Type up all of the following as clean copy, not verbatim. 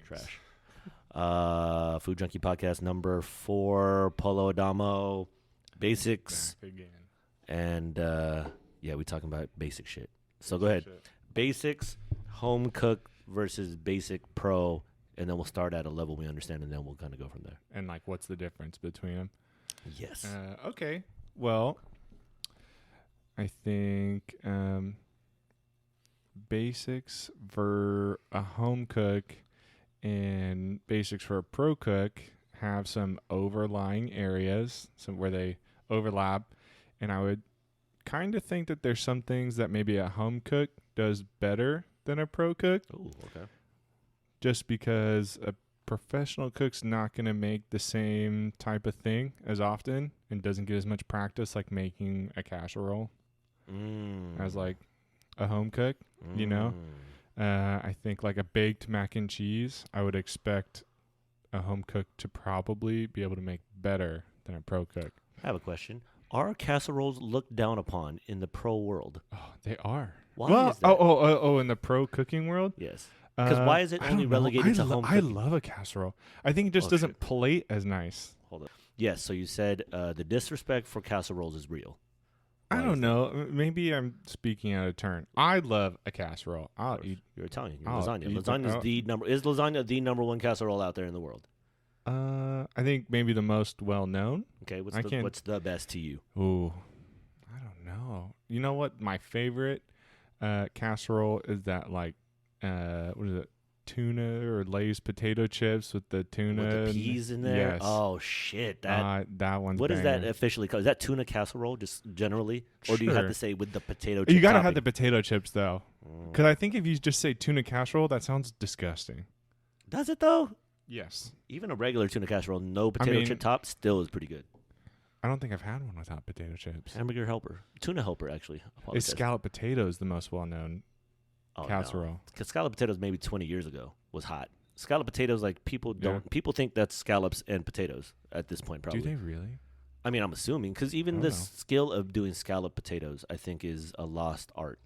Trash. Food Junkie Podcast number 4, Polo ADAMO, basics. Back again. And, we talking about basic shit. So go ahead. Basics, home cook versus basic pro, and then we'll start at a level we understand, and then we'll kind of go from there. And, like, what's the difference between them? Yes. Okay. Well, I think basics for a home cook and basics for a pro cook have some overlying areas, some where they overlap, and I would kind of think that there's some things that maybe a home cook does better than a pro cook. Oh, okay. Just because a professional cook's not going to make the same type of thing as often and doesn't get as much practice like making a casserole as like a home cook, you know? I think like a baked mac and cheese, I would expect a home cook to probably be able to make better than a pro cook. I have a question. Are casseroles looked down upon in the pro world? Oh, they are. Why is that? Oh, in the pro cooking world? Yes. Because why is it only relegated to home cooking? I love a casserole. I think it just doesn't plate as nice. Hold on. Yes, so you said the disrespect for casseroles is real. I don't know. Maybe I'm speaking out of turn. I love a casserole. I'll eat. You're Italian. You're lasagna. Is lasagna the number one casserole out there in the world? I think maybe the most well known. Okay, what's the best to you? Ooh, I don't know. You know what? My favorite casserole is that what is it? Tuna or Lay's potato chips with the tuna with the peas in there. Yes. Oh shit, that one's. What is that officially called? Is that tuna casserole just generally, or do you have to say with the potato chip? You gotta have the potato chips though, because I think if you just say tuna casserole, that sounds disgusting. Does it though? Yes. Even a regular tuna casserole, no potato chip top, still is pretty good. I don't think I've had one without potato chips. Hamburger helper, tuna helper actually. Is scalloped potatoes the most well known? Casserole. Because scalloped potatoes maybe 20 years ago was hot. Scalloped potatoes, like people think that's scallops and potatoes at this point probably. Do they really? I mean, I'm assuming because even the skill of doing scalloped potatoes, I think, is a lost art.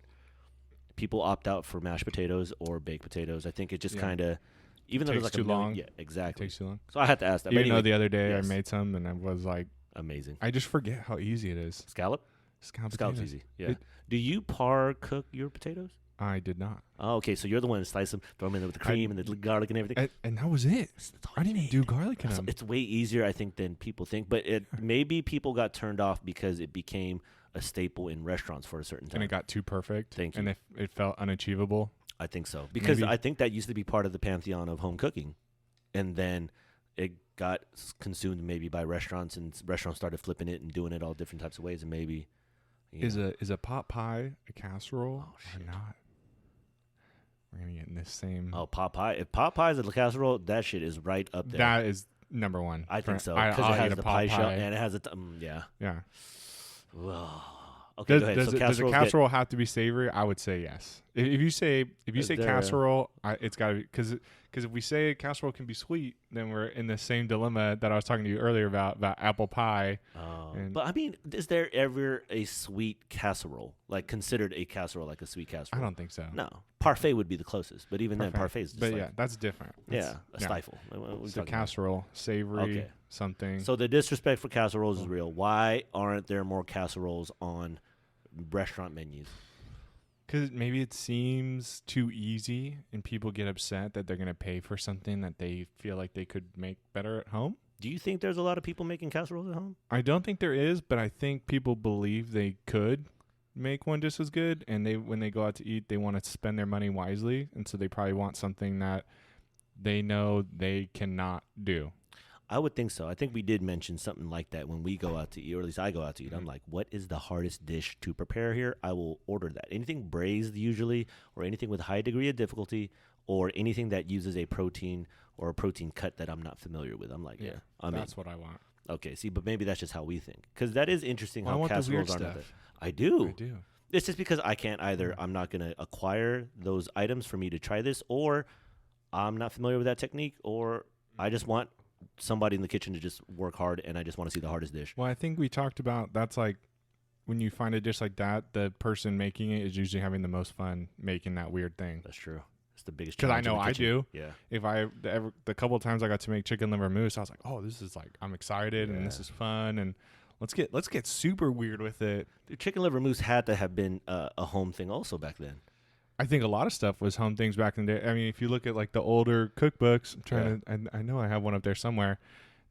People opt out for mashed potatoes or baked potatoes. I think it just kind of, even though it's like too long. Yeah, exactly. It takes too long. So I had to ask that. Even though the other day I made some and I was like, amazing. I just forget how easy it is. Scallop's easy. Yeah. Do you par cook your potatoes? I did not. Oh, okay. So you're the one to slice them, throw them in there with the cream and the garlic and everything. And that was it. I didn't even do garlic in them. It's way easier, I think, than people think. But maybe people got turned off because it became a staple in restaurants for a certain time. And it got too perfect. Thank you. And it felt unachievable. I think so. Because I think that used to be part of the pantheon of home cooking. And then it got consumed maybe by restaurants, and restaurants started flipping it and doing it all different types of ways. And maybe... Is a pot pie a casserole or not? We're going to get in this same... Oh, pot pie. If pot pie is a casserole, that shit is right up there. That is number one. I think so. Because it has the pie shell and it has a... yeah. Yeah. Okay, go ahead. Does a casserole have to be savory? I would say yes. If you say casserole, it's got to be... Because if we say a casserole can be sweet, then we're in the same dilemma that I was talking to you earlier about apple pie. But I mean, is there ever a sweet casserole, like considered a casserole, like a sweet casserole? I don't think so. No, parfait would be the closest, but even then, parfait is just that's different. A stifle. It's a casserole, savory, something. So the disrespect for casseroles is real. Why aren't there more casseroles on restaurant menus? Because maybe it seems too easy, and people get upset that they're going to pay for something that they feel like they could make better at home. Do you think there's a lot of people making casseroles at home? I don't think there is, but I think people believe they could make one just as good, and when they go out to eat, they want to spend their money wisely, and so they probably want something that they know they cannot do. I would think so. I think we did mention something like that when we go out to eat, or at least I go out to eat. I'm like, what is the hardest dish to prepare here? I will order that. Anything braised usually, or anything with a high degree of difficulty, or anything that uses a protein or a protein cut that I'm not familiar with. I'm like, that's what I want. Okay, see, but maybe that's just how we think. Because that is interesting how I want casseroles the weird aren't stuff. I do. I do. It's just because I can't either. I'm not going to acquire those items for me to try this, or I'm not familiar with that technique, or I just want somebody in the kitchen to just work hard, and I just want to see the hardest dish. Well, I think we talked about that's like when you find a dish like that, the person making it is usually having the most fun making that weird thing. That's true. It's the biggest Because challenge. I know I do. Yeah. If the couple of times I got to make chicken liver mousse, I was like, oh, this is like, I'm excited and this is fun, and let's get super weird with it. The chicken liver mousse had to have been a home thing also back then. I think a lot of stuff was home things back in the day. I mean, if you look at like the older cookbooks, I'm trying to, I know I have one up there somewhere.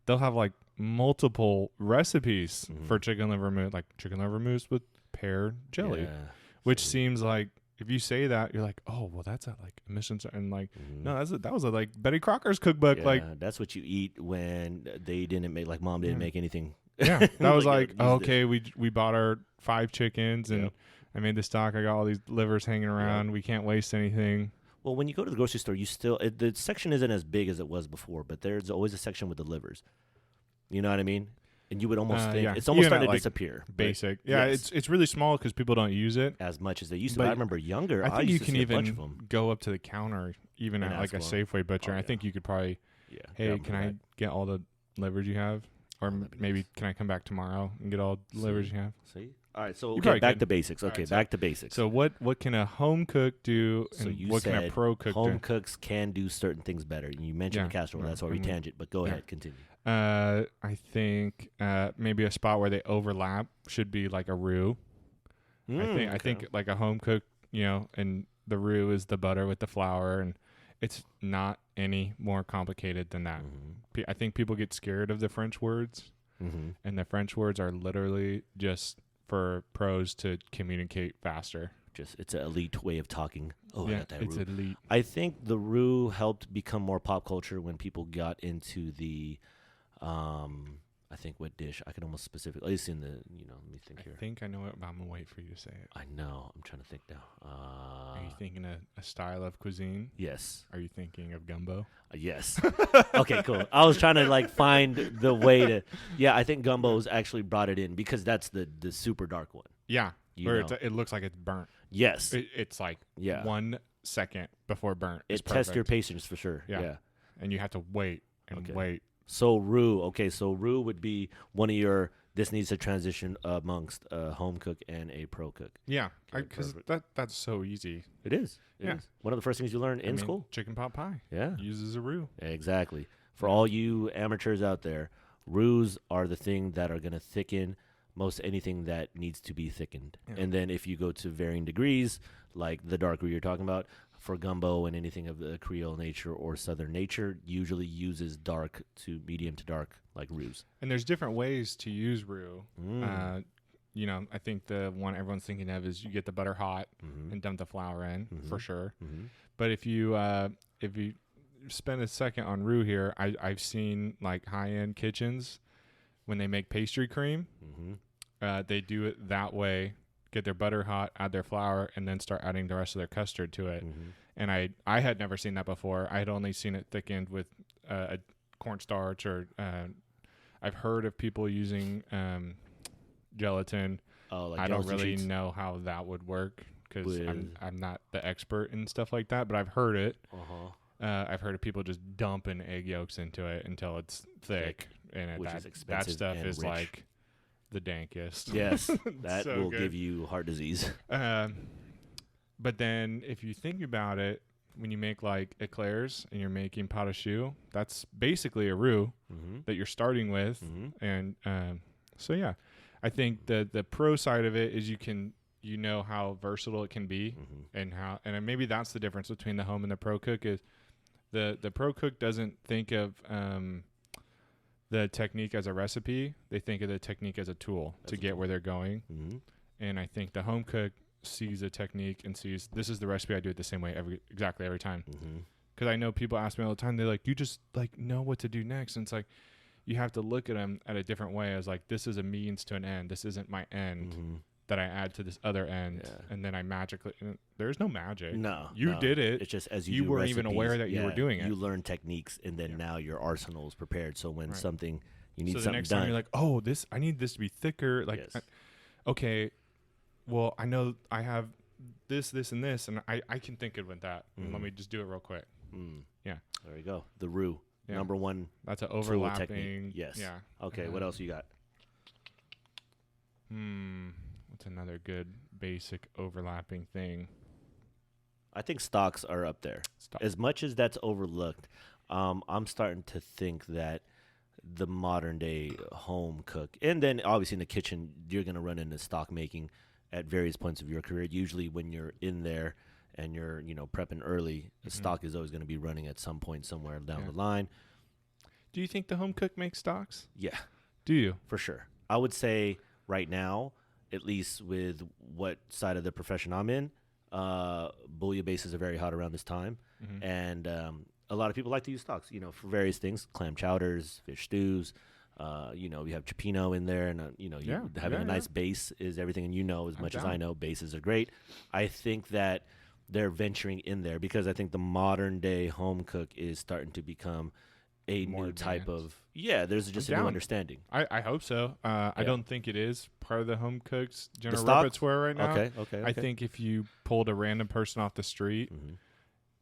They'll have like multiple recipes for chicken liver mousse, like chicken liver mousse with pear jelly, which seems like, if you say that, you're like, oh, well, that's like emissions, and like, no, that was like Betty Crocker's cookbook. Like, that's what you eat when they didn't make, like, mom didn't make anything. Yeah, that was like okay, we bought our 5 chickens and I made the stock. I got all these livers hanging around. We can't waste anything. Well, when you go to the grocery store, you still the section isn't as big as it was before, but there's always a section with the livers. You know what I mean? And you would almost think it's almost starting to disappear. Basic, it's really small because people don't use it as much as they used to. But I remember younger. I think used you to can see even a bunch of them. go up to the counter, even at like a Safeway butcher. I think you could probably, hey, can I get all the livers you have? Or maybe can I come back tomorrow and get all the livers you have? See? All right, so back to basics. Okay, back to basics. So what can a home cook do, and what can a pro cook do? Home cooks can do certain things better. You mentioned the casserole. That's why we tangent, but go ahead, continue. I think maybe a spot where they overlap should be like a roux. I think like a home cook, and the roux is the butter with the flour, and it's not any more complicated than that. I think people get scared of the French words, and the French words are literally just for pros to communicate faster. It's an elite way of talking. Oh, I got that it's roux. Elite. I think the roux helped become more pop culture when people got into the, I think what dish I could almost specifically, at least in the, let me think here. I think I know it, but I'm gonna wait for you to say it. I know. I'm trying to think now. Are you thinking a style of cuisine? Yes. Are you thinking of gumbo? Yes. Okay, cool. I was trying to find the way to. Yeah, I think gumbo's actually brought it in because that's the super dark one. Yeah, where it looks like it's burnt. Yes. It's like 1 second before burnt. It tests your patience for sure. Yeah. And you have to wait and wait. So roux. Okay, so roux would be one of your. This needs to transition amongst a home cook and a pro cook. Yeah, because that's so easy. It is. It is. One of the first things you learn in school. Chicken pot pie. Yeah. Uses a roux. Exactly. For all you amateurs out there, roux are the thing that are going to thicken most anything that needs to be thickened. Yeah. And then if you go to varying degrees, like the dark roux you're talking about, for gumbo and anything of the Creole nature or Southern nature, usually uses dark to medium to dark, like roux. And there's different ways to use roux. I think the one everyone's thinking of is you get the butter hot and dump the flour in for sure. But if you spend a second on roux here, I've seen like high-end kitchens when they make pastry cream, they do it that way. Get their butter hot, add their flour, and then start adding the rest of their custard to it. And I had never seen that before. I had only seen it thickened with a cornstarch, or I've heard of people using gelatin. I don't really know how that would work because I'm not the expert in stuff like that, but I've heard it. I've heard of people just dumping egg yolks into it until it's thick, and that stuff is rich. Like the dankest. Yes, that so will give you heart disease. But then if you think about it, when you make like eclairs and you're making pot au choux, that's basically a roux that you're starting with. And so yeah, I think the pro side of it is you know how versatile it can be, and maybe that's the difference between the home and the pro cook is the pro cook doesn't think of the technique as a recipe. They think of the technique as a tool to get where they're going. And I think the home cook sees a technique and sees, this is the recipe, I do it the same way exactly every time. Because I know people ask me all the time, they're like, you just like know what to do next. And it's like, you have to look at them at a different way as like, this is a means to an end. This isn't my end that I add to this other end. And then I magically, there's no magic. No. You did it. It's just as you weren't even aware that you were doing it. You learn techniques, and then now your arsenal is prepared. So when something, you need so something the next done. time you're like, oh, I need this to be thicker. Like, okay, well, I know I have this, and this, and I can think of that. Let me just do it real quick. Yeah. There you go. The roux. Number one. That's an overlapping. Technique. Yes. Yeah. Okay. What else you got? What's another good basic overlapping thing? I think stocks are up there. As much as that's overlooked, I'm starting to think that the modern day home cook, and then obviously in the kitchen, you're going to run into stock making at various points of your career. Usually when you're in there and you're, prepping early, the stock is always going to be running at some point somewhere down the line. Do you think the home cook makes stocks? Yeah. Do you? For sure. I would say right now, at least with what side of the profession I'm in, bouillabaisse are very hot around this time. And a lot of people like to use stocks, for various things, clam chowders, fish stews. You have cioppino in there, and having a nice base is everything. And as much as I know, bases are great. I think that they're venturing in there because I think the modern day home cook is starting to become a more new advanced type of there's just a new understanding. I hope so. I don't think it is part of the home cook's general stock? repertoire right now. Okay. I think if you pulled a random person off the street,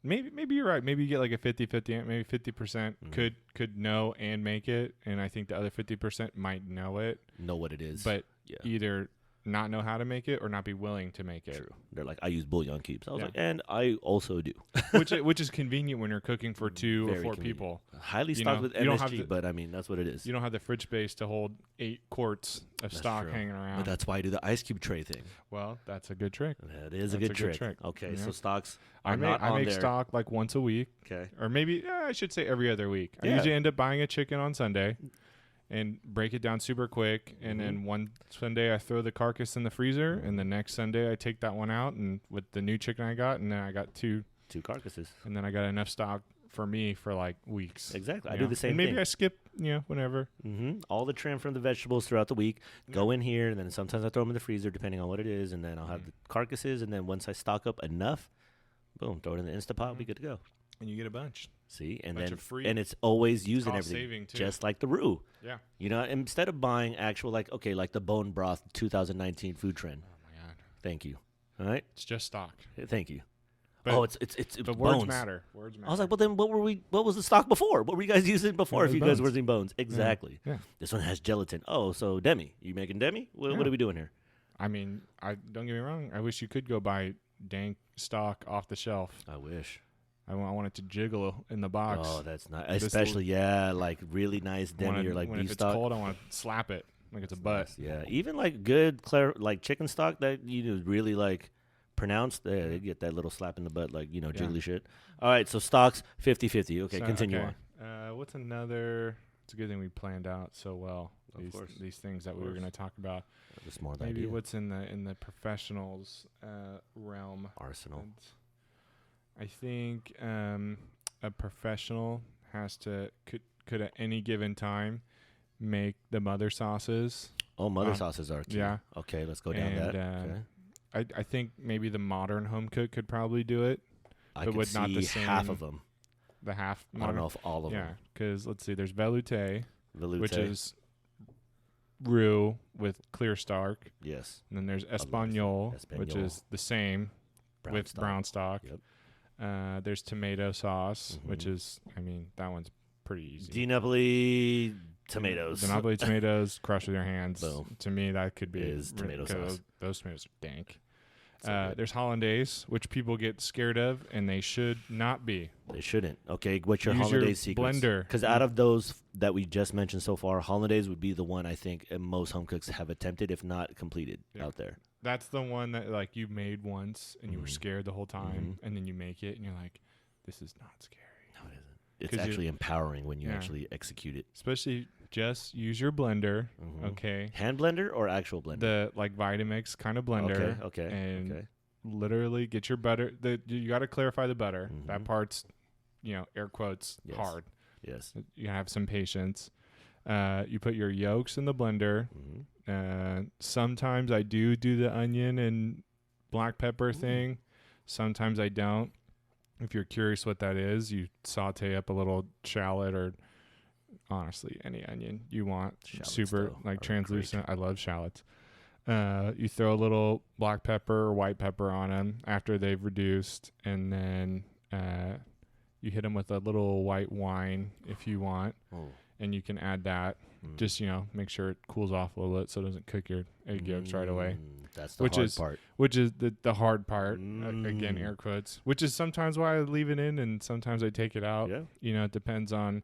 maybe you're right. Maybe you get like a 50-50, maybe 50% could know and make it, and I think the other 50% might know what it is, but either not know how to make it or not be willing to make it. True. They're like, I use bouillon cubes. I was like, and I also do. which is convenient when you're cooking for 2 or 4 people. Highly stocked with MSG, but I mean, that's what it is. You don't have the fridge space to hold 8 quarts of stock hanging around. But that's why I do the ice cube tray thing. Well, that's a good trick. That is a good trick. Okay, so stocks I make stock like once a week. Okay. Or maybe, I should say every other week. I usually end up buying a chicken on Sunday and break it down super quick, and then one Sunday I throw the carcass in the freezer, and the next Sunday I take that one out, and with the new chicken I got, and then I got two carcasses, and then I got enough stock for me for like weeks. Exactly. I do the same and thing. Maybe I skip, whenever. All the trim from the vegetables throughout the week go in here, and then sometimes I throw them in the freezer depending on what it is, and then I'll have the carcasses, and then once I stock up enough, boom, throw it in the Instapot, be good to go. And you get a bunch. See, and then and it's always using everything, saving too. Just like the roux. Yeah. Instead of buying actual like the bone broth 2019 food trend. Oh my god. Thank you. All right. It's just stock. Thank you. But it's but bones. Words matter. I was like, well, then what was the stock before? What were you guys using before? If you guys were using bones, exactly. Yeah. This one has gelatin. Oh, so demi? You making demi? What are we doing here? I mean, don't get me wrong. I wish you could go buy dank stock off the shelf. I wish. I want it to jiggle in the box. Oh, that's nice. Especially, like really nice demi or like beef stock. If it's cold, I want to slap it like it's a butt. Nice. Yeah, even like good like chicken stock that you really like pronounced. They get that little slap in the butt, like jiggly shit. All right, so stocks 50-50. Okay, continue on. What's another? It's a good thing we planned out so well. Of course. These things that we were going to talk about. A smart Maybe idea. what's in the professionals realm. Arsenal. I think a professional could at any given time make the mother sauces. Oh, mother sauces are key. Yeah. Okay, let's go down that. Okay. I think maybe the modern home cook could probably do it. I could see not the same, half of them. The half. I don't know if all of them. Yeah, because let's see, there's velouté, which is roux with clear stock. Yes. And then there's espagnole, which is the same with brown stock. Yep. There's tomato sauce, which is, that one's pretty easy. Di Napoli tomatoes. Di Napoli tomatoes, crush with your hands. Boom. To me, that could be tomato sauce. Those tomatoes are dank. There's hollandaise, which people get scared of, and they should not be. They shouldn't. Okay, what's your Use hollandaise secrets? Blender. Because out of those that we just mentioned so far, hollandaise would be the one I think most home cooks have attempted, if not completed, out there. That's the one that like you made once and you were scared the whole time, and then you make it and you're like, this is not scary. No, it isn't. It's actually empowering when you actually execute it. Especially just use your blender, okay? Hand blender or actual blender? The like Vitamix kind of blender. Okay. And literally get your butter. You got to clarify the butter. That part's, air quotes, hard. Yes. You have some patience. You put your yolks in the blender. Sometimes I do the onion and black pepper thing. Sometimes I don't. If you're curious what that is, you saute up a little shallot or honestly any onion you want. Shallots super like translucent. Great. I love shallots. You throw a little black pepper or white pepper on them after they've reduced, and then you hit them with a little white wine if you want. and you can add that. Just, make sure it cools off a little bit so it doesn't cook your egg yolks right away. That's the hard part. Which is the hard part. Again, air quotes. Which is sometimes why I leave it in and sometimes I take it out. Yeah. It depends on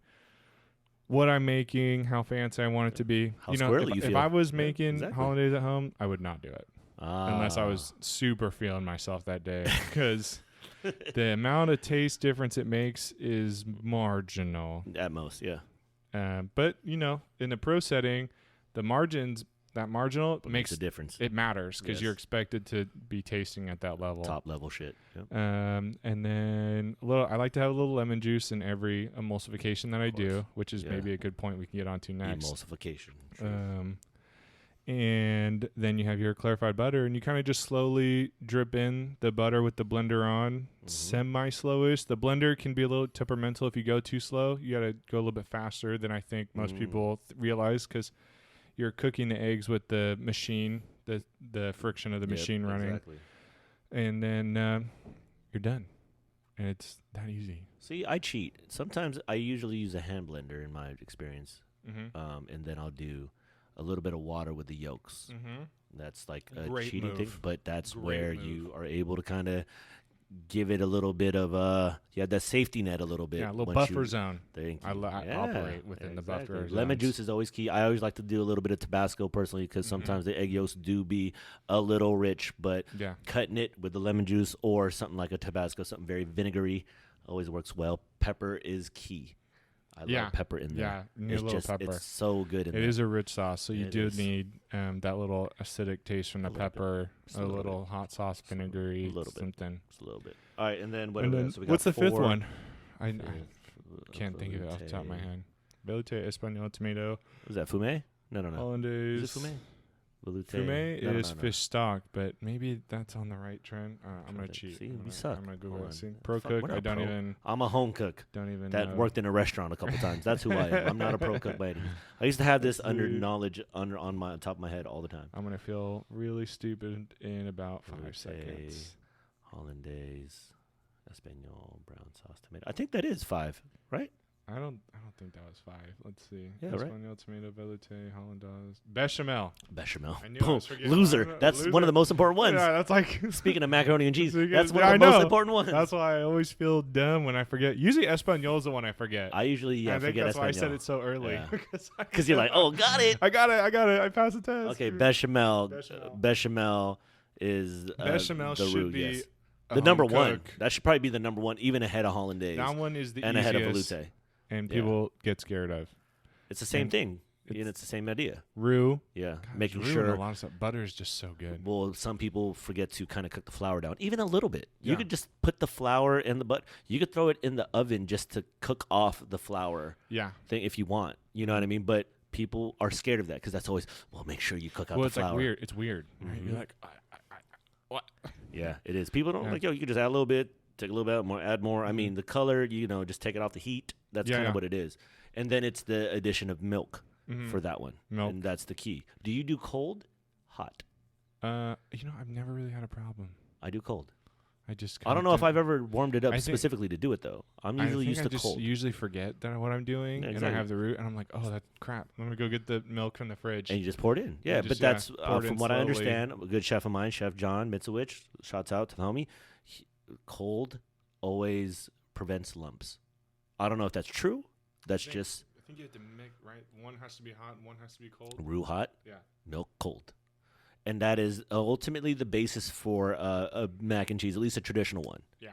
what I'm making, how fancy I want it to be. How squirrely you feel. If I was making hollandaise at home, I would not do it. Unless I was Ah. super feeling myself that day. Because the amount of taste difference it makes is marginal. At most, yeah. But, in the pro setting, that marginal makes a difference. It matters because you're expected to be tasting at that level. Top level shit. Yep. And then I like to have a little lemon juice in every emulsification that I do, which is maybe a good point we can get onto next. Emulsification. And then you have your clarified butter, and you kind of just slowly drip in the butter with the blender on, semi-slowish. The blender can be a little temperamental if you go too slow. You got to go a little bit faster than I think most people realize because you're cooking the eggs with the machine, the friction of the machine running. Exactly. And then you're done. And it's that easy. See, I cheat. Sometimes I usually use a hand blender in my experience, Mm-hmm. and then I'll do a little bit of water with the yolks. Mm-hmm. That's like a Great cheating move. thing, but that's Great where move. you are able to kind of give it a little bit of that safety net a little bit. Yeah, a little once buffer zone. Thank I you. operate within the buffer Lemon zones. juice is always key. I always like to do a little bit of Tabasco personally because sometimes the egg yolks do be a little rich, but cutting it with the lemon juice or something like a Tabasco, something very vinegary, always works well. Pepper is key. I love pepper in there. Yeah, you need a little pepper. It's so good in there. It is a rich sauce, so you do is. need that little acidic taste from the pepper, a little hot sauce, vinegary, something. Just a little bit. All right, and then what? So we got what's the fifth 4. one? I can't think of it off the top of my head. Velouté, Espanol, tomato. Was that fumet? No. Hollandaise. Is it fumet? Velouté. Fumet No. is fish stock, but maybe that's on the right trend. I'm gonna cheat. See, we suck. I'm gonna Google Hold it. on. See, pro Fuck, cook. we're not I don't pro. even. I'm a home cook. Don't even. That know. worked in a restaurant a couple times. That's who I am. I'm not a pro cook by any means. I used to have this Let's see. knowledge on top of my head all the time. I'm gonna feel really stupid in about 5 Velouté, seconds. Hollandaise, Espanol, brown sauce, tomato. I think that is 5, right? I don't think that was 5. Let's see. Yeah, right. Espanol, tomato, velouté, hollandaise, bechamel. Bechamel. I knew I was forgetting Loser. one. That's one of the most important ones. Yeah, that's like Speaking of macaroni and cheese, Speaking- that's one yeah, of the I most know. important ones. That's why I always feel dumb when I forget. Usually Espanol is the one I forget. I usually I think forget that's why I Espanol. said it so early. Yeah. Because Because you're like, oh, got it. I got it. I passed the test. Okay, bechamel. Bechamel. Bechamel is Bechamel the should roux, be yes. a The number home one. cook. That should probably be the number one, even ahead of hollandaise That one is the and ahead of easiest, velouté. and Yeah. people get scared of. It's the same And thing. It's the same idea. Roux. Yeah, God, making roux and sure. a lot of stuff. Butter is just so good. Well, some people forget to kind of cook the flour down, even a little bit. You Yeah. could just put the flour in the butter. You could throw it in the oven just to cook off the flour Yeah. thing if you want. You know what I mean? But people are scared of that because that's always, well, make sure you cook out Well, the it's flour. like weird. It's weird. Right? Mhm. You're like, what? Yeah, it is. People don't Yeah. like, yo, you can just add a little bit, take a little bit more, add more. I Mhm. mean, the color, just take it off the heat. That's Yeah, kind of yeah. what it is. And then it's the addition of milk Mhm. for that one. Milk. And that's the key. Do you do cold? Hot. I've never really had a problem. I do cold. I just. I don't know if I've ever warmed it up I think- specifically to do it, though. I'm usually used to cold. usually forget that what I'm doing, Yeah, and I exactly. have the root, and I'm like, oh, that's crap. I'm gonna go get the milk from the fridge. And you just pour it in. Yeah, just, but that's pour it in from what I slowly. understand. A good chef of mine, Chef John Mitzowicz, shouts out to the homie. Cold always prevents lumps. I don't know if that's true. That's think- just I think you have to mix, right? One has to be hot, and one has to be cold. roux hot, Yeah. milk cold. And that is ultimately the basis for a mac and cheese, at least a traditional one. Yeah.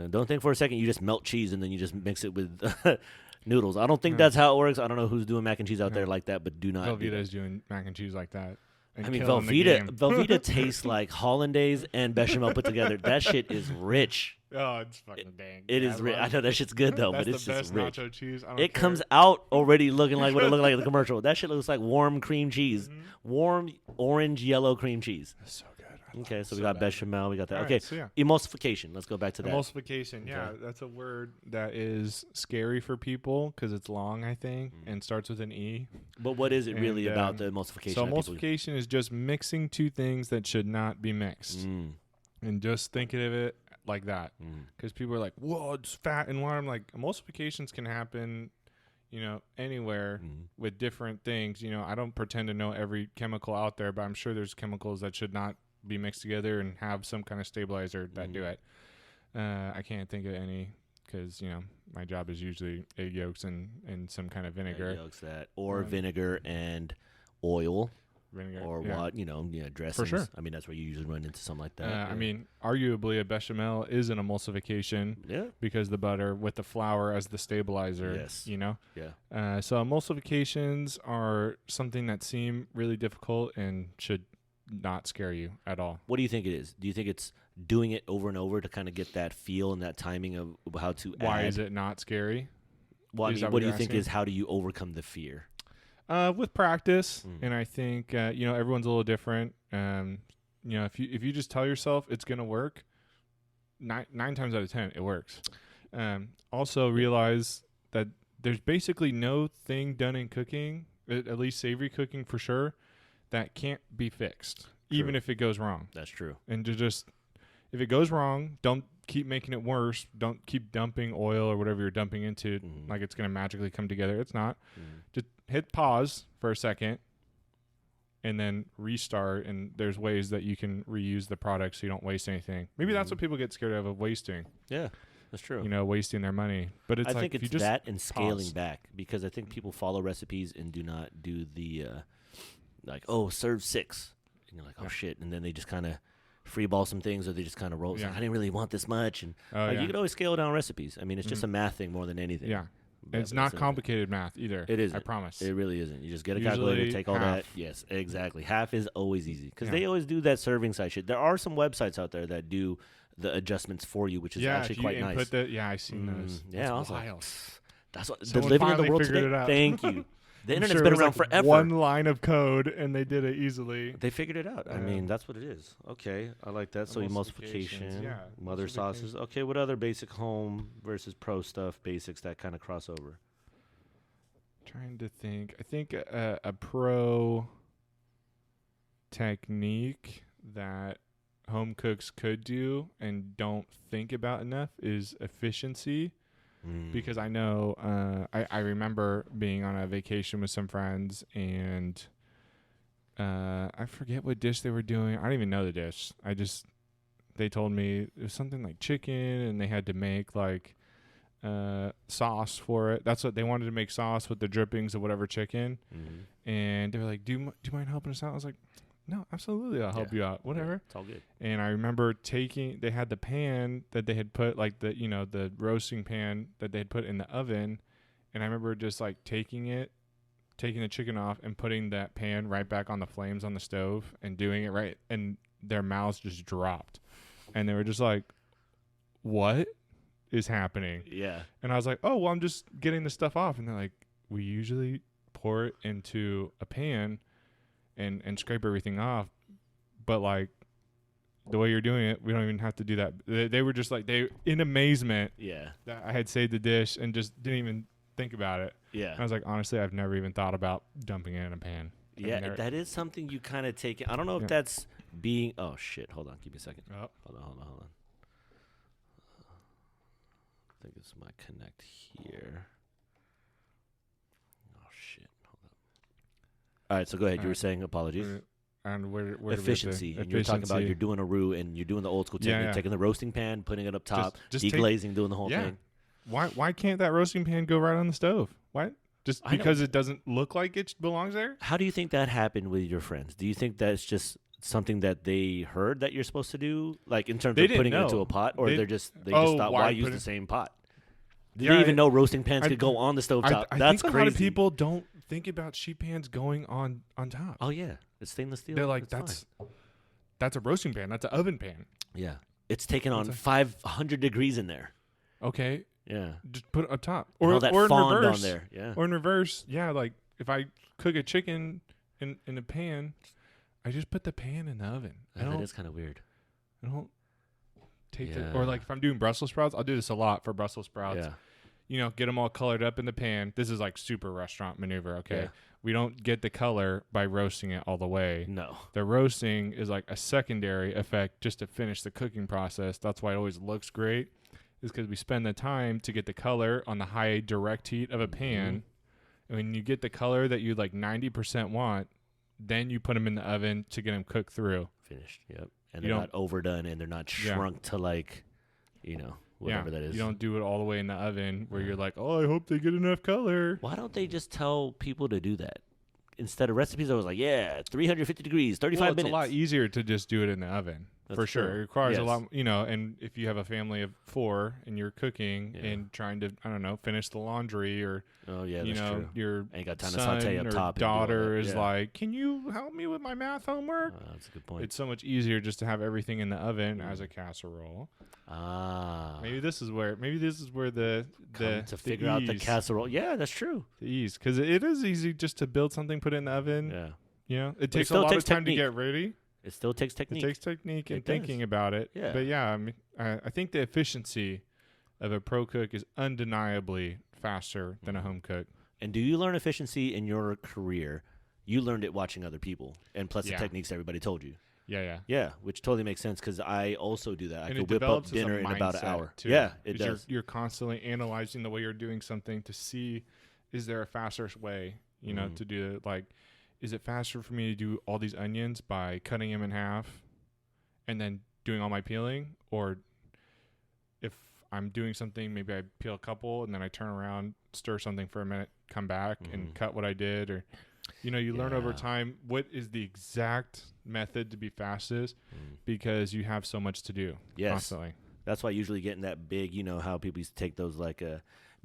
Don't think for a second you just melt cheese and then you just mix it with noodles. I don't think No. that's how it works. I don't know who's doing mac and cheese out No. there like that, but do not. do Velveeta that. is doing mac and cheese like that. And I mean, killing the game. Velveeta tastes like hollandaise and bechamel put together. That shit is rich. Oh, it's fucking dang. It is rich. I know that shit's good though, That's but it's the just best rich. nacho cheese. I don't It care. comes out already looking like what it looked like in the commercial. That shit looks like warm cream cheese, Mhm. warm orange yellow cream cheese. That's so good. I love Okay, it so we so got bad. bechamel. We got that. All Okay, right, so yeah. emulsification. Let's go back to that. Emulsification, yeah, Okay. that's a word that is scary for people because it's long, I think, Mm. and starts with an E. But what is it really And, about the emulsification? So that people- emulsification is just mixing two things that should not be mixed, Mm, and just thinking of it like that. mm. Because people are like, "Whoa, it's fat and water." I'm like, emulsifications can happen, anywhere with different things. I don't pretend to know every chemical out there, but I'm sure there's chemicals that should not be mixed together and have some kind of stabilizer that do it. I can't think of any because, my job is usually egg yolks and some kind of vinegar. Egg yolks or vinegar and oil. Vinegar, or dressings. For sure. I mean, that's where you usually run into something like that. I mean, arguably a bechamel is an emulsification because the butter with the flour as the stabilizer, Yes. Yeah. So emulsifications are something that seem really difficult and should not scare you at all. What do you think it is? Do you think it's doing it over and over to kind of get that feel and that timing of how to add? Why is it not scary? Well, I mean, what do you think is how do you overcome the fear? With practice, and I think everyone's a little different. If you just tell yourself it's gonna work, nine times out of 10 it works. Also realize that there's basically no thing done in cooking, at least savory cooking for sure, that can't be fixed, even if it goes wrong. That's true. And if it goes wrong, don't keep making it worse. Don't keep dumping oil or whatever you're dumping into like it's gonna magically come together. It's not. Just hit pause for a second and then restart, and there's ways that you can reuse the product so you don't waste anything. Maybe that's what people get scared of wasting. Yeah, that's true. Wasting their money. But I think it's that and scaling back, because I think people follow recipes and do not do the serve 6. And you're like, oh shit, and then they just kind of free ball some things, or they just kind of roll. Like, I didn't really want this much, and you can always scale down recipes. I mean, it's just a math thing more than anything. Yeah. It's not complicated math either. It isn't. I promise. It really isn't. You just get a calculator, take all that. Yes, exactly. Half is always easy because they always do that serving size shit. There are some websites out there that do the adjustments for you, which is actually quite nice. I've seen those. Yeah, I was wild. like, that's what Someone they're living in the world figured today. it out. Thank you. The internet's sure been it was around like forever. One line of code, and they did it easily. They figured it out. I mean, that's what it is. Okay, I like that. So emulsification, mother sauces. Okay, what other basic home versus pro stuff, basics that kind of cross over? Trying to think. I think a pro technique that home cooks could do and don't think about enough is efficiency. Because I know I remember being on a vacation with some friends, and I forget what dish they were doing. I don't even know the dish. They told me it was something like chicken, and they had to make like sauce for it. That's what they wanted to make, sauce with the drippings of whatever chicken. And they were like, do you mind helping us out? I was like, no, absolutely, I'll help you out. Whatever. It's all good. And I remember they had the pan that they had put, like the roasting pan that they had put in the oven. And I remember just like taking the chicken off and putting that pan right back on the flames on the stove and doing it right. And their mouths just dropped. And they were just like, what is happening? Yeah. And I was like, oh, well, I'm just getting the stuff off. And they're like, we usually pour it into a pan and scrape everything off, but like the way you're doing it, we don't even have to do that. They were just like, in amazement that I had saved the dish and just didn't even think about it. And I was like, honestly, I've never even thought about dumping it in a pan. That is something you kind of take. I don't know if that's being. Oh shit! Hold on, give me a second. Oh. Hold on. I think it's my connect here. All right, so go ahead. You were saying apologies. And where efficiency. And you're talking about you're doing a roux and you're doing the old school technique, taking the roasting pan, putting it up top, just deglazing, doing the whole thing. Why can't that roasting pan go right on the stove? Why? Just because it doesn't look like it belongs there? How do you think that happened with your friends? Do you think that's just something that they heard that you're supposed to do, like in terms of putting it into a pot, or they just thought, why use the same pot? Did they even know roasting pans could go on the stove top? That's think crazy. A lot of people don't think about sheet pans going on top. Oh yeah, it's stainless steel. They're like, that's a roasting pan. That's an oven pan. Yeah, it's taken on 500 degrees in there. Okay. Yeah. Just put it up top, or that in fond reverse. On there. Yeah. Or in reverse. Yeah, like if I cook a chicken in a pan, I just put the pan in the oven. That is kind of weird. I don't take it. Or like if I'm doing Brussels sprouts, I'll do this a lot for Brussels sprouts. Yeah. Get them all colored up in the pan. This is like super restaurant maneuver, okay? Yeah. We don't get the color by roasting it all the way. No. The roasting is like a secondary effect just to finish the cooking process. That's why it always looks great, is because we spend the time to get the color on the high direct heat of a pan. when you get the color that you like 90% want, then you put them in the oven to get them cooked through. Finished. Yep. And they're not overdone, and they're not shrunk to like, whatever that is. You don't do it all the way in the oven where you're like, oh, I hope they get enough color. Why don't they just tell people to do that? Instead of recipes, I was like, 350 degrees, 35 minutes. It's a lot easier to just do it in the oven. That's for sure. true. It requires a lot, and if you have a family of 4 and you're cooking and trying to, I don't know, finish the laundry or, that's true. Your ain't got time to son saute up or top daughter is like, can you help me with my math homework? That's a good point. It's so much easier just to have everything in the oven as a casserole. Maybe this is where the to figure out the casserole. Yeah, that's true. The ease, because it is easy just to build something, put it in the oven. Yeah. It takes a lot of time to get ready. It still takes technique. It takes technique and thinking about it. Yeah. But I mean, I think the efficiency of a pro cook is undeniably faster than a home cook. And do you learn efficiency in your career? You learned it watching other people, and plus the techniques everybody told you. Yeah, which totally makes sense because I also do that. And I could whip up dinner in about an hour. Too, yeah, it does. You're constantly analyzing the way you're doing something to see, is there a faster way, to do it? Like, is it faster for me to do all these onions by cutting them in half and then doing all my peeling? Or if I'm doing something, maybe I peel a couple and then I turn around, stir something for a minute, come back and cut what I did. Or, you learn over time what is the exact method to be fastest because you have so much to do constantly. That's why I usually get in that big, how people used to take those like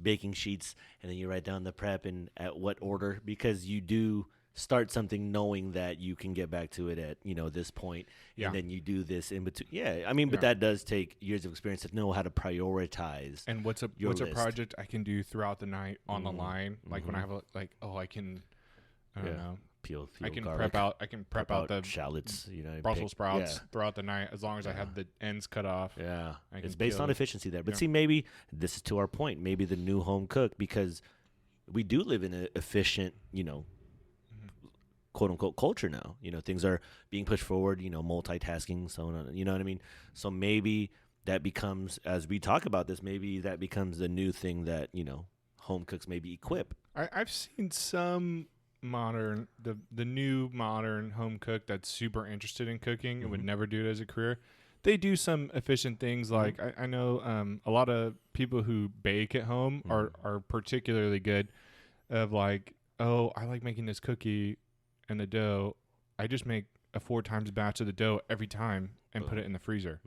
baking sheets and then you write down the prep and at what order, because you do start something knowing that you can get back to it at, this point, and then you do this in between. Yeah, I mean, but that does take years of experience to know how to prioritize. And what's a project I can do throughout the night on the line? Like when I have I can, I don't know. Peel I can garlic, prep out the shallots, Brussels sprouts throughout the night, as long as I have the ends cut off. Yeah, it's based on efficiency there. But see, maybe this is to our point. Maybe the new home cook, because we do live in an efficient, quote unquote culture now. Things are being pushed forward. Multitasking, so on. You know what I mean? So maybe that becomes, as we talk about this, maybe that becomes the new thing that home cooks maybe equip. I've seen some modern, the new modern home cook that's super interested in cooking and would never do it as a career. They do some efficient things. Like I know a lot of people who bake at home are particularly good of like, oh, I like making this cookie and the dough. I just make a 4 times batch of the dough every time and put it in the freezer.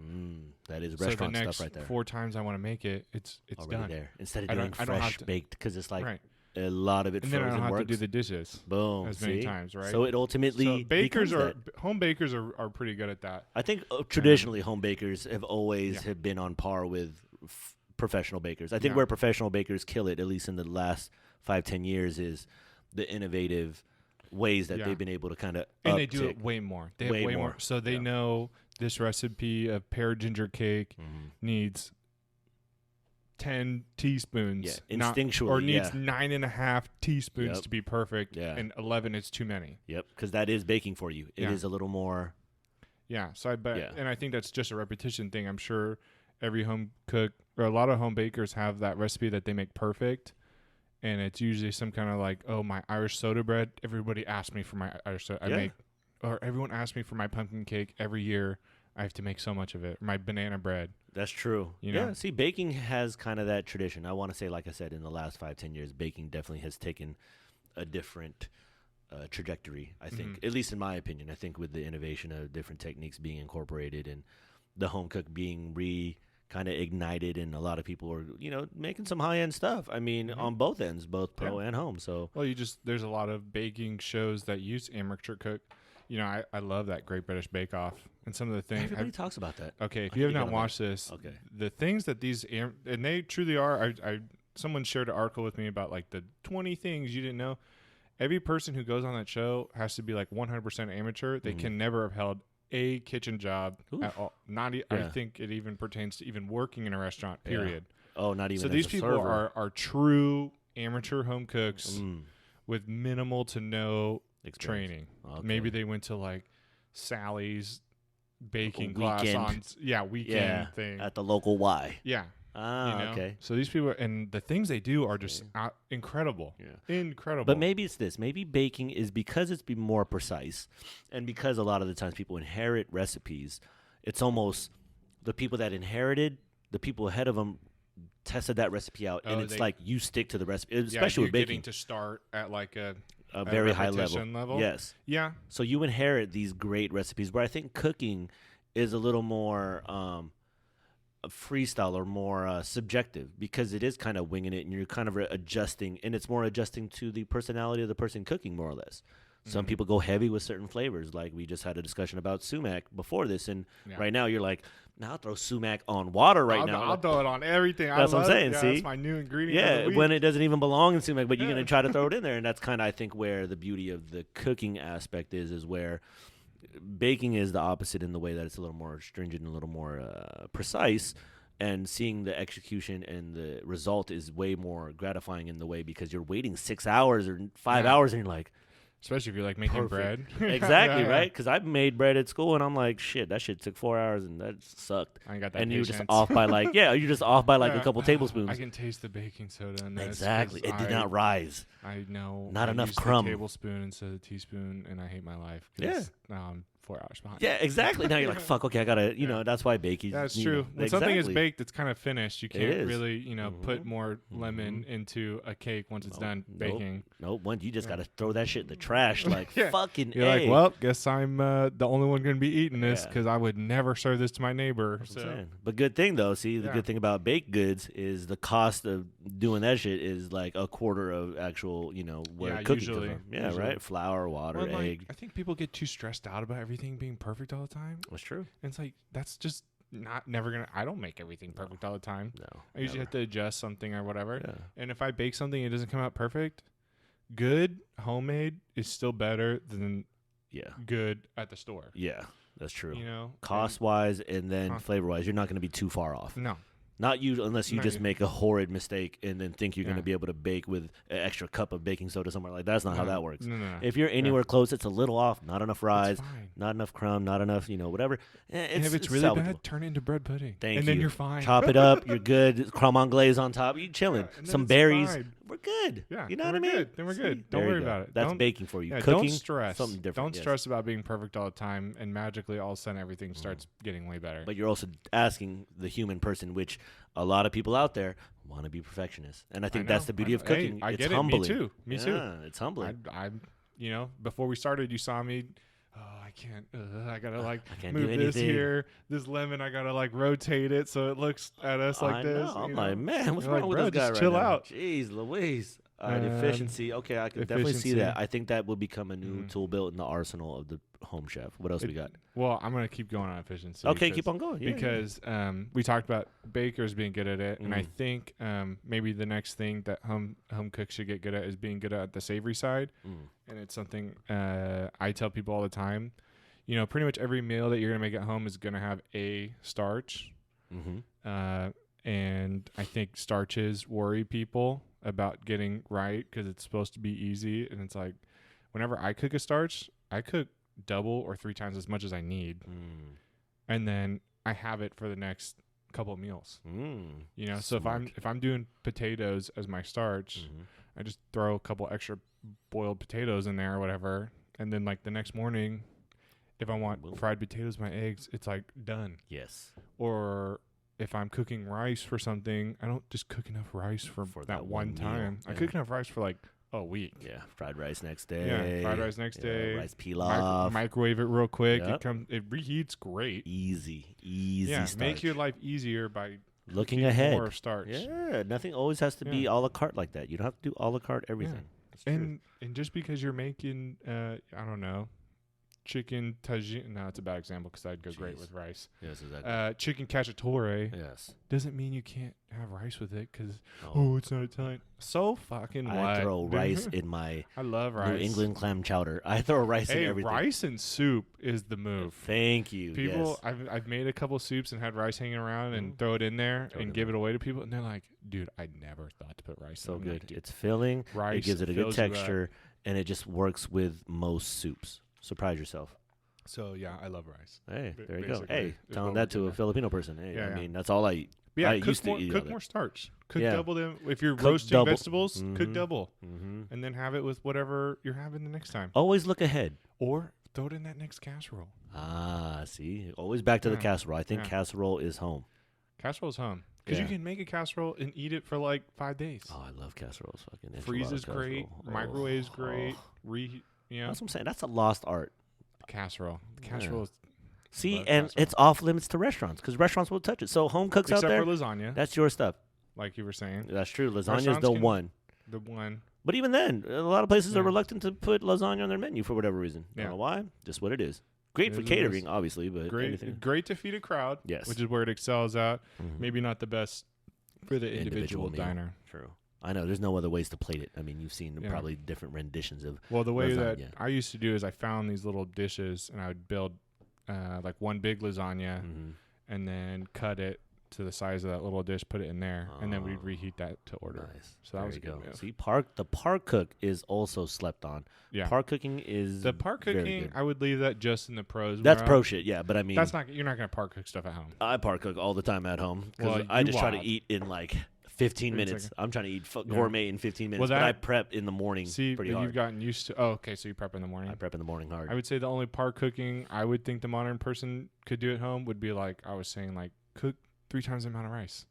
That is restaurant stuff right there. 4 times I want to make it, it's already done there. Instead of doing fresh baked, because it's like a lot of it and frozen then I don't have works. to do the dishes as many times, right? So it ultimately home bakers are pretty good at that. I think traditionally home bakers have always have been on par with professional bakers. I think where professional bakers kill it, at least in the last 5-10 years, is the innovative ways that they've been able to kind of and they do it way more. They have way more. So they know this recipe of pear ginger cake needs 10 teaspoons, instinctually, or needs 9.5 teaspoons to be perfect, and 11 is too many. Yep, because that is baking for you. It is a little more. Yeah, so I bet, and I think that's just a repetition thing. I'm sure every home cook or a lot of home bakers have that recipe that they make perfect, and it's usually some kind of like, oh, my Irish soda bread. Everybody asks me for my Irish soda. Or everyone asks me for my pumpkin cake every year. I have to make so much of it. My banana bread. That's true. Yeah, see, baking has kind of that tradition. I want to say, like I said, in the last 5-10 years, baking definitely has taken a different trajectory, I think, at least in my opinion. I think with the innovation of different techniques being incorporated and the home cook being kind of ignited, and a lot of people are, making some high-end stuff. I mean, on both ends, both pro and home. So, well, there's a lot of baking shows that use amateur cook. I love that Great British Bake Off and some of the things. Everybody talks about that. Okay, if you have not watched this, the things that these and they truly are. Someone shared an article with me about like the 20 things you didn't know. Every person who goes on that show has to be like 100% amateur. They can never have held a kitchen job at all. I think it even pertains to even working in a restaurant. Period. Oh, not even. So these people are true amateur home cooks with minimal to no training. Okay. Maybe they went to like Sally's baking class on weekend thing at the local Y. Yeah. Okay. So these people and the things they do are just incredible. Yeah. Incredible. But maybe it's this. Maybe baking is because it's more precise, and because a lot of the times people inherit recipes, it's almost the people that inherited, the people ahead of them tested that recipe out, and it's like you stick to the recipe, especially with baking. Getting to start at like a very high level. Yes. Yeah. So you inherit these great recipes, where I think cooking is a little more freestyle or more subjective, because it is kind of winging it and you're kind of adjusting, and it's more adjusting to the personality of the person cooking, more or less. Some people go heavy with certain flavors, like we just had a discussion about sumac before this, and right now you're like, now I'll throw sumac on water now. I'll throw it on everything. That's what I'm saying. See, that's my new ingredient. Yeah, when it doesn't even belong in sumac, but you're gonna try to throw it in there, and that's kind of, I think, where the beauty of the cooking aspect is where baking is the opposite in the way that it's a little more stringent, and a little more precise. And seeing the execution and the result is way more gratifying in the way, because you're waiting 6 hours or 5 hours, and you're like, especially if you're like making bread. Exactly, right? Because I've made bread at school, and I'm like, shit, that shit took 4 hours, and that sucked. I ain't got that. And patience. you're just off by like, you're just off by like a couple tablespoons. I can taste the baking soda in this. Exactly, it did not rise. I know. Not enough used crumb. A tablespoon instead of a teaspoon, and I hate my life. Yeah. 4 hours behind. Yeah, exactly. Now you're like, fuck, okay, I gotta, that's why baking. That's true. When something is baked, it's kind of finished. You can't really, put more lemon into a cake once it's done baking. Nope. You just gotta throw that shit in the trash, like fucking. You're like, well, guess I'm the only one gonna be eating this, because I would never serve this to my neighbor. But good thing though. See, the good thing about baked goods is the cost of doing that shit is like a quarter of actual, where cooking comes from. Yeah, right. Flour, water, egg. I think people get too stressed out about everything being perfect all the time. That's true. And it's like, that's just never gonna. I don't make everything perfect all the time. No, I usually have to adjust something or whatever. Yeah. And if I bake something, it doesn't come out perfect. Good homemade is still better than good at the store. Yeah, that's true. Cost wise, and then flavor wise, you're not going to be too far off. No. Not you, unless you just make a horrid mistake and then think you're going to be able to bake with an extra cup of baking soda somewhere. Like, that's not how that works. No. If you're anywhere close, it's a little off. Not enough rise, not enough crumb, not enough, whatever. And if it's really bad, turn it into bread pudding. And then you're fine. Chop it up. You're good. Crumb on glaze on top. You're chilling. Some berries. Fine. We're good. Yeah, you know what I mean? Then we're good. Don't worry about it. That's baking for you. Yeah, Cooking, don't stress. Something different. Don't stress about being perfect all the time, and magically all of a sudden everything starts getting way better. But you're also asking the human person, which a lot of people out there want to be perfectionists, and I think that's the beauty of cooking. Hey, I it's get humbling. Me too. It's humbling. I'm before we started, you saw me. Oh, I can't. I gotta I can't move do this anything. here. This lemon, I gotta rotate it so it looks at us like this. I'm like, man, what's wrong with bro, this guy just right chill now? out. Jeez Louise. Efficiency. Okay, I can definitely see that. I think that will become a new tool built in the arsenal of the home chef. What else we got? Well, I'm going to keep going on efficiency. Okay, keep on going. Because we talked about bakers being good at it, and I think maybe the next thing that home cooks should get good at is being good at the savory side. And it's something I tell people all the time. Pretty much every meal that you're going to make at home is going to have a starch. And I think starches worry people about getting right because it's supposed to be easy. And it's like, whenever I cook a starch, I cook double or 3 times as much as I need. And then I have it for the next couple of meals. So if I'm doing potatoes as my starch, I just throw a couple extra boiled potatoes in there or whatever. And then like the next morning, if I want fried potatoes, my eggs, it's like done. Yes. Or if I'm cooking rice for something, I don't just cook enough rice for that one time. I cook enough rice for like a week. Yeah, fried rice next day. Yeah, fried rice next day. Rice pilaf. Microwave it real quick. It reheats great. Easy starch. Make your life easier by looking ahead. More starch. Yeah, nothing always has to be a la carte like that. You don't have to do a la carte everything. Yeah. And just because you're making, I don't know, chicken tagine. No, it's a bad example because that'd go great with rice. Yes, exactly. Chicken cacciatore. Yes. Doesn't mean you can't have rice with it because it's not Italian. So fucking what? I throw rice in my I love rice. New England clam chowder. I throw rice in everything. Rice and soup is the move. Thank you. People, I've made a couple soups and had rice hanging around and throw it in there and give it away to people, and they're like, "Dude, I never thought to put rice." So in. good. Like, it's filling. Rice it gives it a good texture, and it just works with most soups. Surprise yourself. So yeah, I love rice. Hey, there you go. Hey, telling that to a Filipino person. Hey, I mean, that's all I eat. But yeah, I used to eat cook all more that. starch. Cook Yeah. double them. If you're Cook roasting double. vegetables, cook Mhm. double. Mm-hmm. And then have it with whatever you're having the next time. Always look ahead. Or throw it in that next casserole. Ah, see, always back to the Yeah. casserole. I think Yeah. casserole is home. Casserole's home. Because you Yeah. can make a casserole and eat it for like 5 days. Oh, I love casseroles. Fucking enchilada Freezes great. casserole. Microwaves great. Reheat. You know, That's what I'm saying. That's a lost art. the casserole. The Yeah. casserole is See, Love and casserole. it's off limits to restaurants because restaurants will touch it. So home cooks except out there, for lasagna, that's your stuff. like you were saying. That's true. Lasagna is Restaurants the can- one. The one. But even then, a lot of places are Yeah. reluctant to put lasagna on their menu for whatever reason. Yeah. Don't know why. Just what it is. Great It for is what it catering, is. obviously, but anything. Great to feed a crowd. Yes. Which is where it excels at. Mhm. Maybe not the best for the individual meal. diner. True. I know. There's no other ways to plate it. I mean, you've seen Yeah. probably different renditions of. Well, the way that Lasagna. I used to do is I found these little dishes and I would build like one big lasagna Mhm. and then cut it to the size of that little dish, put it in there, and then we'd Oh. reheat that to order. Nice. So that There was you a good go. move. See, the park cook is also slept on. Yeah. Park cooking is The park very cooking, good. I would leave that just in the pros. That's realm. pro shit, yeah. But I mean, That's not. You're not gonna park cook stuff at home. I park cook all the time at home because Well, I you just try to wild. eat in like 15 30 minutes. seconds. I'm trying to eat Yeah. gourmet in 15 minutes, Well, but I that- prep in the morning See, pretty but hard. you've gotten used to. Oh, okay. So you prep in the morning. I prep in the morning hard. I would say the only park cooking I would think the modern person could do at home would be like I was saying, like cook 3 times the amount of rice,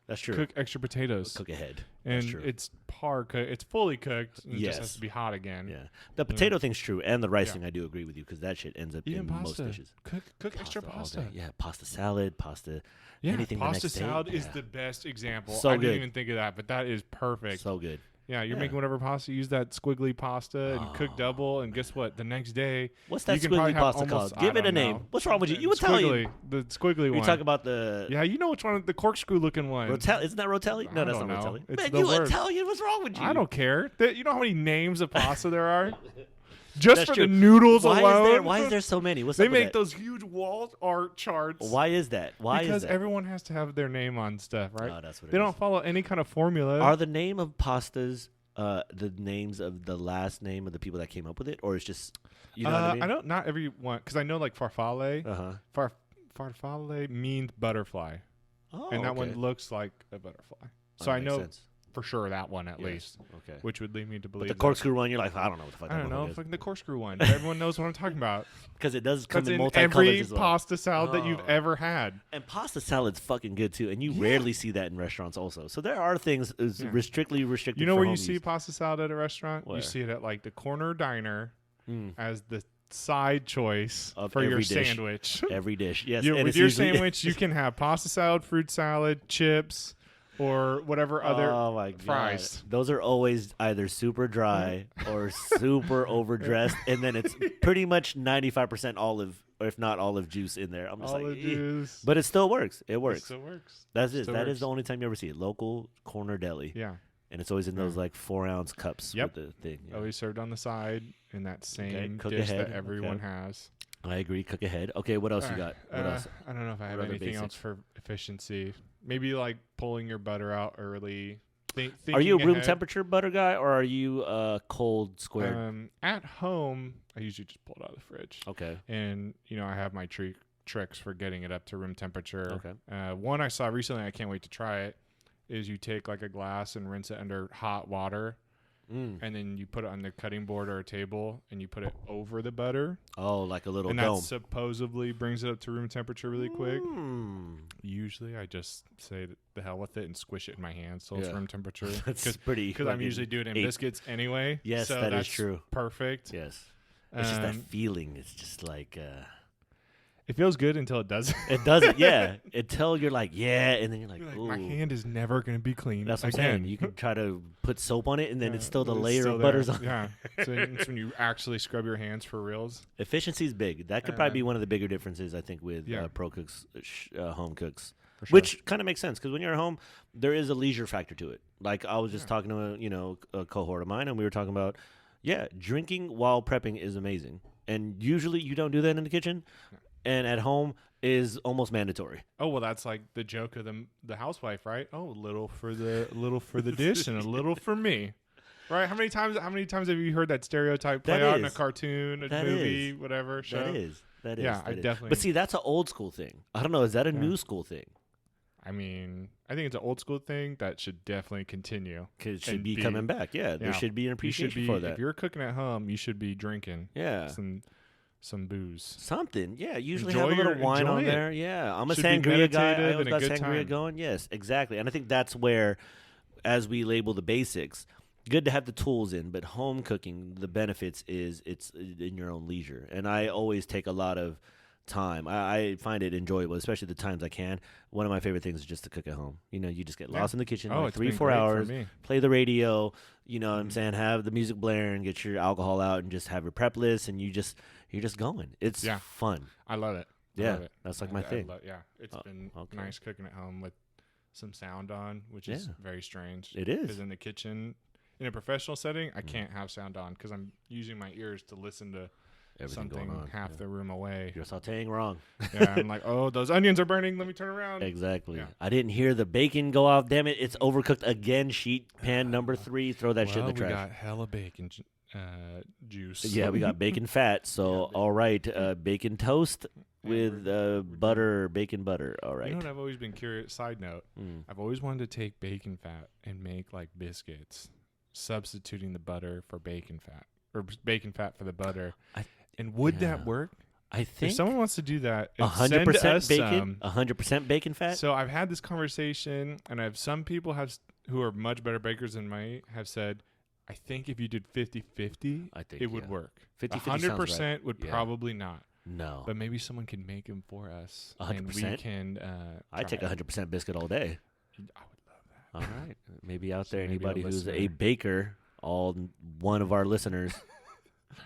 That's true. cook extra potatoes, Cook ahead. and That's true. it's it's fully cooked. And it just has Yes. to be hot again. Yeah. The potato thing's true, and the rice Yeah. thing I do agree with you because that shit ends up Even in pasta. most dishes. Cook extra all pasta. day. Yeah, pasta salad, pasta. Yeah, anything the pasta next day. salad is Yeah. the best example. So I good. didn't even think of that, but that is perfect. So good. Yeah, you're Yeah. making whatever pasta. Use that squiggly pasta and cook Oh, double. And guess what? The next day, What's you that can probably squiggly have pasta almost- called? I Give it a don't name. know. What's wrong with you? You Something Italian. The squiggly You one. talk about the Yeah, you know which one? The corkscrew looking one. Isn't that rotelli? No, I that's don't not know. rotelli. It's Man, the you word. Italian? What's wrong with you? I don't care. You know how many names of pasta there are? Just That's for true. the noodles Why alone. is there so many? What's They up with make that? those huge wall art charts. Why is that? Why because is that? everyone has to have their name on stuff, right? Oh, that's what it They is. don't follow any kind of formula. Are the name of pastas the names of the last name of the people that came up with it, or it's just you know what I mean? I don't. Not everyone, because I know like farfalle. Uh-huh. Farfalle means butterfly, Oh, and that okay. one looks like a butterfly. Oh, So I that makes know sense. for sure that one at Yes. least, Okay. which would lead me to But believe the that- corkscrew one, you're like, I don't know what the fuck. I don't know, because fucking the corkscrew one. But everyone knows what I'm talking about. it does come That's in in multicolors every as well. pasta salad that you've Oh. ever had. And pasta salad's fucking good too, and you Yeah. rarely see that in restaurants. Also, so there are things Yeah. strictly restricted. You know for where you home see use. pasta salad at a restaurant? Where? You see it at like the corner diner Mm. as the side choice Of for your every dish. sandwich. every dish. Yes, You- and with it's your usually- sandwich, you can have pasta salad, fruit salad, chips, or whatever other oh my God. fries. Those are always either super dry or super overdressed, and then it's pretty much 95% olive, or if not olive juice in there. I'm just olive like, juice. but it still works. It It works. still works. That's it. still That is works. the only time you ever see it. Local corner deli, Yeah. and it's always in those like 4-ounce cups Yep. with the thing. Yeah. Always served on the side in that same cook dish ahead. that everyone Okay. has. I agree. Cook ahead. Okay, what else you got? What else? I don't know if I have What other anything else basics? for efficiency. Maybe like pulling your butter out early. Are you a thinking room ahead. temperature butter guy, or are you cold squared? At home, I usually just pull it out of the fridge. Okay. And, I have my tricks for getting it up to room temperature. Okay. One I saw recently, I can't wait to try it, is you take like a glass and rinse it under hot water. And then you put it on the cutting board or a table, and you put it over the butter. Oh, like a little And dome. that supposedly brings it up to room temperature really quick. Mm. Usually, I just say the hell with it and squish it in my hand so it's Yeah. room temperature. That's pretty. Because I'm fucking usually doing it in eight. biscuits anyway. Yes, so that is that's true. Perfect. Yes. It's just that Um, feeling. It's just like It feels good until it doesn't. it doesn't. Yeah, until you're like and then you're like, ooh. my hand is never going to be clean. That's what I'm again. saying. You can try to put soap on it, and then Yeah, it's still the but it's layer still of there. butters on. Yeah. So it's when you actually scrub your hands for reals. Efficiency is big. That could probably be one of the bigger differences, I think, with Yeah. pro cooks, home cooks. For sure. Which kind of makes sense because when you're at home, there is a leisure factor to it. Like I was just Yeah. talking to a cohort of mine, and we were talking about, drinking while prepping is amazing, and usually you don't do that in the kitchen, and at home is almost mandatory. Oh well, that's like the joke of the housewife, right? Oh, a little for the dish and a little for me, right? How many times have you heard that stereotype play That out in a is. cartoon, a That movie, is. whatever show? That is. Yeah, that I is. definitely- But see, that's an old school thing. I don't know. Is that a Yeah. new school thing? I mean, I think it's an old school thing that should definitely continue. Cause it should be coming back. Yeah, there should be an appreciation for that. If you're cooking at home, you should be drinking. Yeah. Some booze. Something. Yeah. Usually have a little wine on there. Yeah. I'm a should sangria guy. I always and got a good sangria time. going. Yes, exactly. And I think that's where, as we label the basics, good to have the tools in, but home cooking, the benefits is it's in your own leisure. And I always take a lot of time. I find it enjoyable, especially the times I can. One of my favorite things is just to cook at home. You know, you just get lost in the kitchen, like 3-4 hours, play the radio, you know what I'm saying, have the music blaring, get your alcohol out, and just have your prep list, and you're just going. It's fun. I love it. That's like my thing. It's been nice cooking at home with some sound on, which is very strange. It is. Because in the kitchen, in a professional setting, I can't have sound on because I'm using my ears to listen to everything something going on. half the room away. You're sauteing wrong. Yeah, I'm like, oh, those onions are burning. Let me turn around. Exactly. Yeah. I didn't hear the bacon go off. Damn it. It's overcooked again. Sheet pan number 3. Throw that shit in the trash. We got hella bacon juice. Yeah, we got bacon fat. So, all right. Bacon toast with bacon butter. All right. You know what I've always been curious? Side note. I've always wanted to take bacon fat and make like biscuits, substituting the butter for bacon fat or bacon fat for the butter. And would that work? I think if someone wants to do that, 100% bacon, 100% bacon fat. So I've had this conversation, and I have some people who are much better bakers than me have said, I think if you did 50-50, it would work. 100% would probably not. No. But maybe someone can make them for us. 100%? And we can I take 100% biscuit all day. I would love that. All right. Maybe out there, anybody who's a baker, one of our listeners,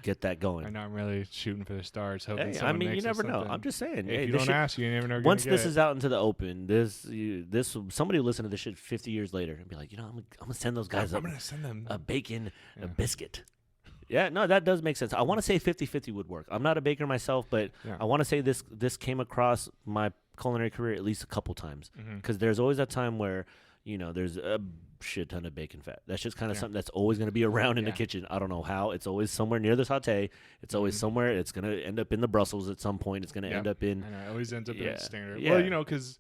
get that going. I know I'm really shooting for the stars. Hoping I mean, you never know. I'm just saying. If you don't ask, you never know. Once this is out into the open, somebody will listen to this shit 50 years later and be like, I'm gonna send those guys I'm gonna send them a bacon, a biscuit. Yeah, no, that does make sense. I want to say 50-50 would work. I'm not a baker myself, but I want to say this came across my culinary career at least a couple times because there's always that time where there's a shit ton of bacon fat. That's just kind of something that's always going to be around in the kitchen. I don't know how. It's always somewhere near the saute. It's always somewhere. It's going to end up in the Brussels at some point. It's going to end up in. I know, it always ends up in the standard. Yeah. Well, because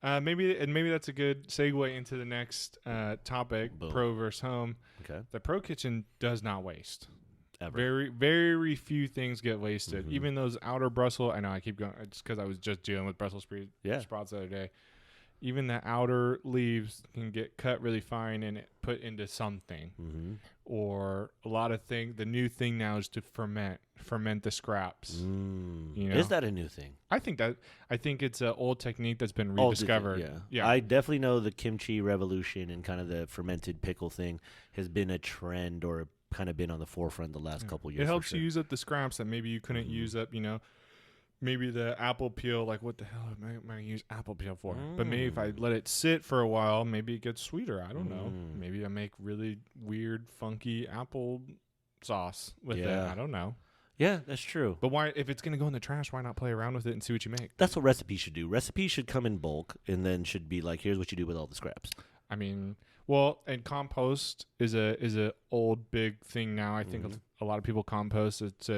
maybe that's a good segue into the next topic: Boom. pro versus home. Okay. The pro kitchen does not waste. Ever. Very, very few things get wasted. Even those outer Brussels. I know I keep going. It's because I was just dealing with Brussels sprouts the other day. Even the outer leaves can get cut really fine and put into something. Or a lot of things. The new thing now is to ferment the scraps. Is that a new thing? I think it's an old technique that's been rediscovered. Yeah. I definitely know the kimchi revolution and kind of the fermented pickle thing has been a trend or kind of been on the forefront the last couple years. It helps you use up the scraps that maybe you couldn't use up, maybe the apple peel, like what the hell am I going to use apple peel for? But maybe if I let it sit for a while, maybe it gets sweeter. I don't know. Maybe I make really weird, funky apple sauce with it. I don't know. Yeah, that's true. But why, if it's going to go in the trash, why not play around with it and see what you make? That's what recipes should do. Recipes should come in bulk and then should be like, here's what you do with all the scraps. I mean, well, and compost is a old big thing now. I think a lot of people compost. It's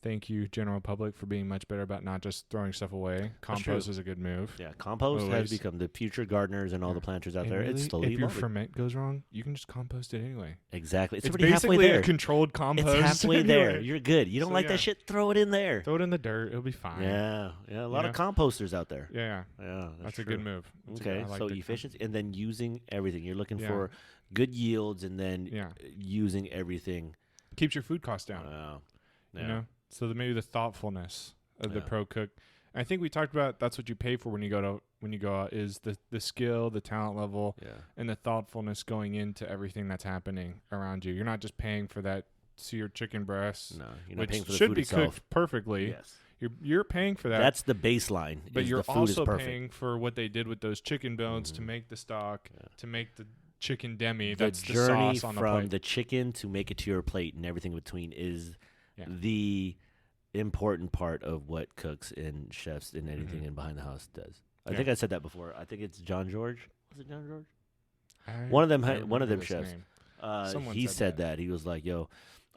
thank you, general public, for being much better about not just throwing stuff away. Compost is a good move. Yeah, compost has become the future gardeners and all the planters out there. Really, it's slowly if your ferment goes wrong, you can just compost it anyway. Exactly. It's basically halfway there. A controlled compost. It's halfway there. You're good. You don't like that shit? Throw it in there. Throw it in the dirt. It'll be fine. Yeah. A lot of composters out there. Yeah. That's a good move. So efficiency and then using everything. You're looking for good yields and then using everything. Keeps your food costs down. So maybe the thoughtfulness of the pro cook. And I think we talked about that's what you pay for when you go out is the skill, the talent level, and the thoughtfulness going into everything that's happening around you. You're not just paying for that seared chicken breast, you're not paying for the should food be itself. Cooked perfectly. Yes. You're paying for that. That's the baseline. But you're also paying for what they did with those chicken bones to make the stock, to make the chicken demi. That's the journey sauce on the from plate. the chicken to make it to your plate and everything in between is the important part of what cooks and chefs and anything in behind the house does. I think I said that before. I think it's John George. Was it John George? One of them chefs. He said that. He was like, "Yo,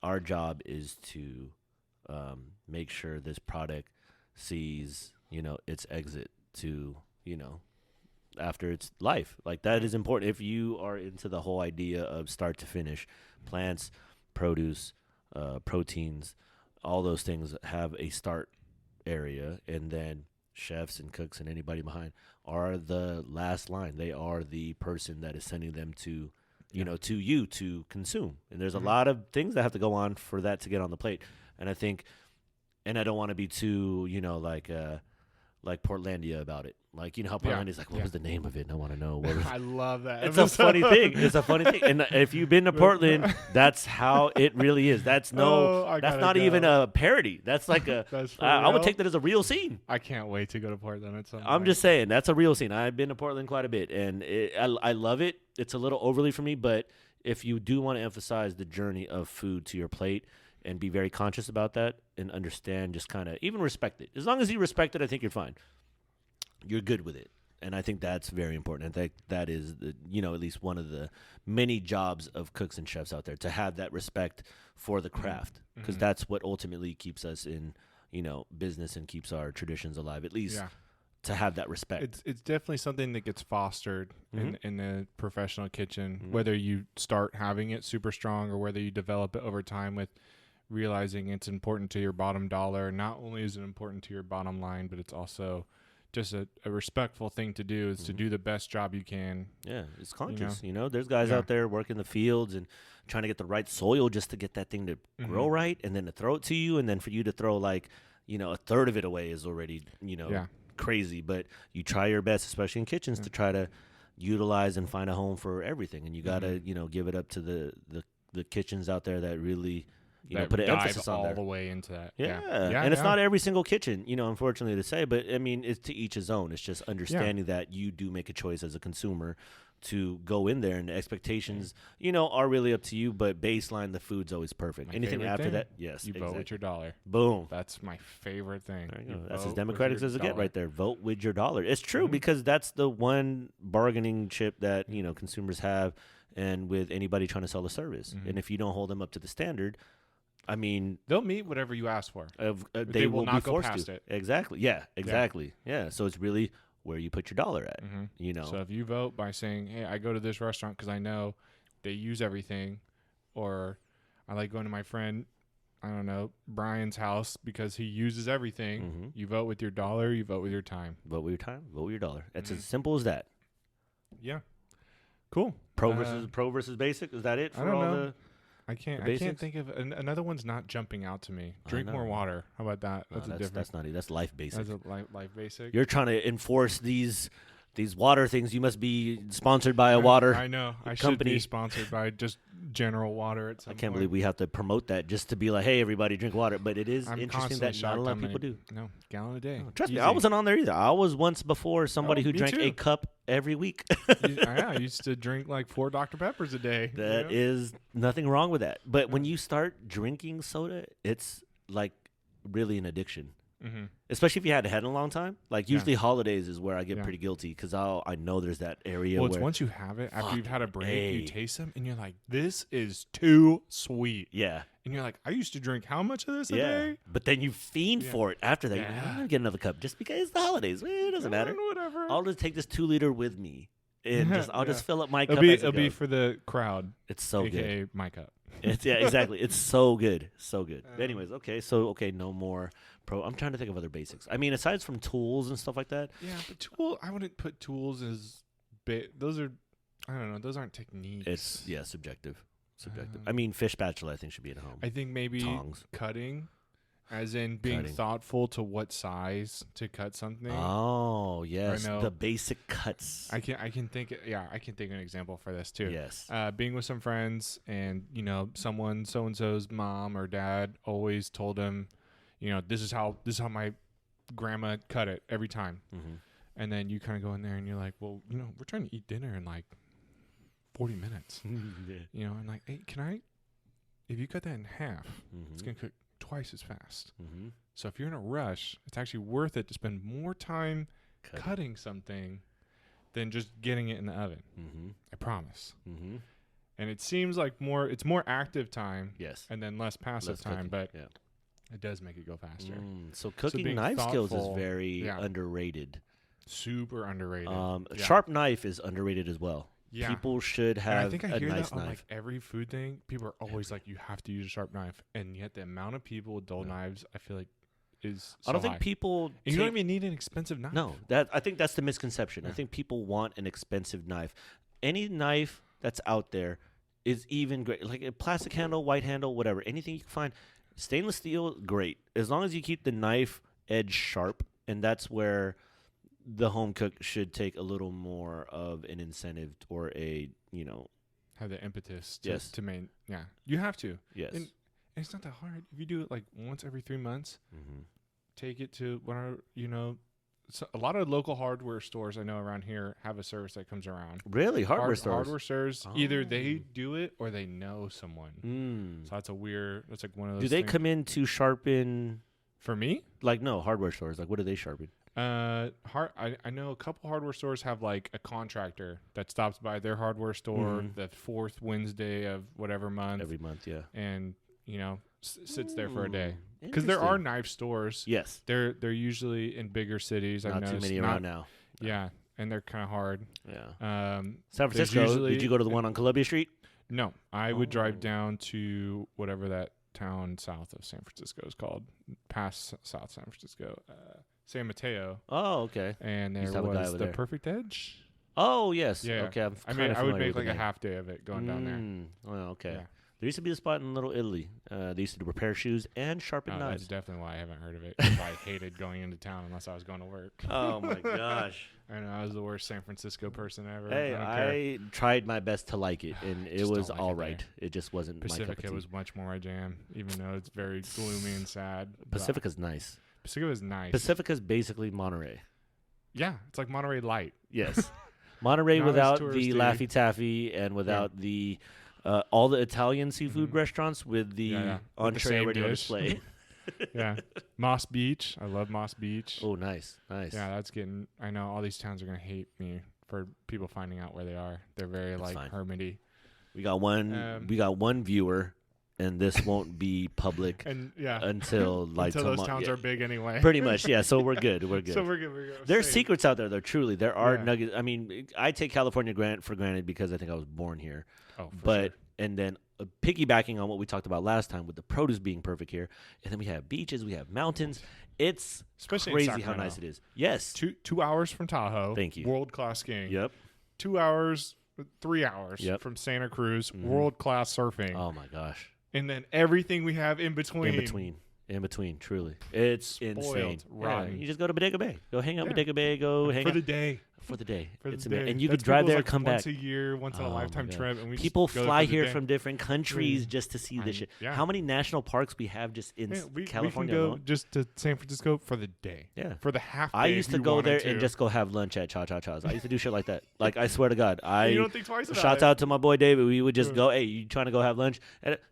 our job is to make sure this product sees, its exit to, after its life. Like that is important. If you are into the whole idea of start to finish, plants, produce, proteins, all those things have a start area, and then chefs and cooks and anybody behind are the last line. They are the person that is sending them to, to you to consume. And there's a lot of things that have to go on for that to get on the plate. And I think, and I don't want to be too, like Portlandia about it. Like, how Portlandia's like, what was the name of it? And I want to know. What was I love that. It's a funny thing. It's a funny thing. And if you've been to Portland, that's how it really is. That's that's not even a parody. That's like I would take that as a real scene. I can't wait to go to Portland at some point. I'm just saying, that's a real scene. I've been to Portland quite a bit, and I love it. It's a little overly for me, but if you do want to emphasize the journey of food to your plate and be very conscious about that and understand, just kind of even respect it. As long as you respect it, I think you're fine. You're good with it. And I think that's very important. I think that is, at least one of the many jobs of cooks and chefs out there, to have that respect for the craft, because that's what ultimately keeps us in, business and keeps our traditions alive, at least to have that respect. It's definitely something that gets fostered in the professional kitchen, whether you start having it super strong or whether you develop it over time with realizing it's important to your bottom dollar. Not only is it important to your bottom line, but it's also just a respectful thing to do, is to do the best job you can. Yeah, it's conscious. There's guys out there working the fields and trying to get the right soil just to get that thing to grow right, and then to throw it to you, and then for you to throw like, a third of it away is already, crazy. But you try your best, especially in kitchens, to try to utilize and find a home for everything. And you got to, give it up to the kitchens out there that really, put an emphasis on all the way into that. Yeah. And it's not every single kitchen, unfortunately to say, but I mean, it's to each his own. It's just understanding that you do make a choice as a consumer to go in there, and the expectations, are really up to you, but baseline, the food's always perfect. Anything after that, yes. You vote with your dollar. Boom. That's my favorite thing. There you go. That's as democratic as it get right there. Vote with your dollar. It's true, because that's the one bargaining chip that, consumers have, and with anybody trying to sell a service. And if you don't hold them up to the standard, I mean, they'll meet whatever you ask for. They will not be go forced past to. it. Exactly. Yeah. Exactly. Yeah. So it's really where you put your dollar at. So if you vote by saying, "Hey, I go to this restaurant because I know they use everything," or I like going to my friend, I don't know, Brian's house because he uses everything. You vote with your dollar. You vote with your time. Vote with your time. Vote with your dollar. It's as simple as that. Yeah. Cool. Pro versus basic. Is that it for all the? I can't think of another one's not jumping out to me. Drink more water. How about that? That's not. That's life basic. That's a life basic. You're trying to enforce these water things. You must be sponsored by a water. I know. I company. Should be sponsored by just General Water at some point. I can't believe we have to promote that just to be like, hey, everybody drink water. But it is interesting that not a lot of people do. No, gallon a day. No, trust me, I wasn't on there either. I was once before somebody who drank a cup every week. I used to drink like 4 Dr. Peppers a day. That is nothing wrong with that. But when you start drinking soda, it's like really an addiction. Especially if you hadn't had it in a long time. Like usually holidays is where I get pretty guilty, because I know there's that area where once you have it, after you've had a break, you taste them and you're like, this is too sweet. Yeah. And you're like, I used to drink how much of this a day? But then you fiend for it after that. You're like, I'm going to get another cup just because it's the holidays. It doesn't matter. Whatever. I'll just take this 2 liter with me. And I'll just fill up my cup. It'll be for the crowd. It's so AKA good. My cup. Exactly. It's so good. So good. Anyways, no more I'm trying to think of other basics. I mean, aside from tools and stuff like that. Yeah, but I wouldn't put tools as those are, I don't know, those aren't techniques. It's subjective. I mean, fish spatula I think should be at home. I think maybe tongs. Cutting, as in being thoughtful to what size to cut something. Oh, yes. The basic cuts. I can think of an example for this too. Yes. Being with some friends, and someone so-and-so's mom or dad always told him, this is how my grandma cut it every time. And then you kind of go in there and you're like, well, we're trying to eat dinner in like 40 minutes. And like, hey, if you cut that in half, it's going to cook twice as fast. So if you're in a rush, it's actually worth it to spend more time cutting something than just getting it in the oven. I promise. And it seems like it's more active time. Yes. And then less passive time, cooking. but it does make it go faster. So cooking knife skills is very underrated. Super underrated. Sharp knife is underrated as well. Yeah. People should And have I think I a hear nice that on like knife. every food thing. People are always like, you have to use a sharp knife. And yet the amount of people with dull knives, I feel like, is so I don't high. think people. And you don't even need an expensive knife. No, I think that's the misconception. I think people want an expensive knife. Any knife that's out there is even great. Like a plastic handle, white handle, whatever. Anything you can find. Stainless steel, great. As long as you keep the knife edge sharp, and that's where the home cook should take a little more of an incentive or a, Have the impetus to, Yes. to main. Yeah. You have to. yes. And it's not that hard. If you do it like once every 3 months, Mm-hmm. take it to one of, so a lot of local hardware stores I know around here have a service that comes around. Really? Hardware stores? Hardware stores, either they Oh. do it or they know someone. Mm. So that's like one of those Do they things. come in to sharpen, For me? like, no, hardware stores? Like, what do they sharpen? I know a couple hardware stores have like a contractor that stops by their hardware store Mhm. the fourth Wednesday of whatever month Every month, yeah. and sits there for a day. Mm, Because there are interesting. knife stores. Yes. They're usually in bigger cities. I've Not too noticed. many around now. Yeah, and they're kind of hard. Yeah. there's San Francisco, usually- did you go to the one on Columbia Street? No, I would drive Oh. down to whatever that town south of San Francisco is called, past South San Francisco, San Mateo, Oh, okay. and Used there to have a guy was over the there. Perfect Edge. Oh, yes. Yeah. Okay, I'm I kind mean, of I would familiar make with like the a name. half day of it going down there. Well, okay. Yeah. There used to be a spot in Little Italy. They used to repair shoes and sharpen That's knives. definitely why I haven't heard of it. 'Cause I hated going into town unless I was going to work. Oh, my gosh. I know I was the worst San Francisco person ever. Hey, I don't care. I tried my best to like it, and it Just was don't like all it there. right. It just wasn't my cup Pacifica of tea. was much more my jam, even though it's very gloomy and sad. but Pacifica's nice. Pacifica was nice. Pacifica's basically Monterey. Yeah, it's like Monterey Light. Yes. Monterey Not as without the touristy. Laffy Taffy and without the all the Italian seafood Mhm. restaurants with the Yeah, yeah. With the entree same already on dish. display. Yeah, Moss Beach. I love Moss Beach. Oh, nice. Nice. Yeah, that's getting. I know all these towns are gonna hate me for people finding out where they are. They're very That's like fine. hermity. We got one viewer, and this won't be public And yeah, until like until those tomorrow. towns Yeah, are big anyway. pretty much, yeah. So we're good. We're good. So we're good. We're good. There's Same. secrets out there, though. Truly, there are Yeah. nuggets. I mean, I take California for granted because I think I was born here. Oh, for But sure. and then piggybacking on what we talked about last time with the produce being perfect here, and then we have beaches, we have mountains. It's Especially in crazy how Sacramento. nice it is. Yes. 2 hours from Tahoe. Thank you. World class skiing. Yep. 2 hours, 3 hours Yep. from Santa Cruz. Mhm. World class surfing. Oh my gosh. And then everything we have in between. In between. Truly, it's Spoiled, insane. Yeah, rotten. you just go to Bodega Bay. Go hang out Yeah. Bodega Bay. Go hang for out the day. for the day. For It's the amazing. day. And you That's could drive people's, there, like, come once back. a year, once in Oh a my lifetime God. trip, and we People just go there fly for the here day. from different countries just to see this shit. yeah. How many national parks we have just in Yeah, we California can go alone? just to San Francisco for the day. Yeah. For the half day. I used if to you go wanted there to. and just go have lunch at Cha Cha Cha's. I used to do shit like that. Like, I swear to God. And you don't think twice about Shouts it. out to my boy David. We would just Yeah. go, hey, you trying to go have lunch?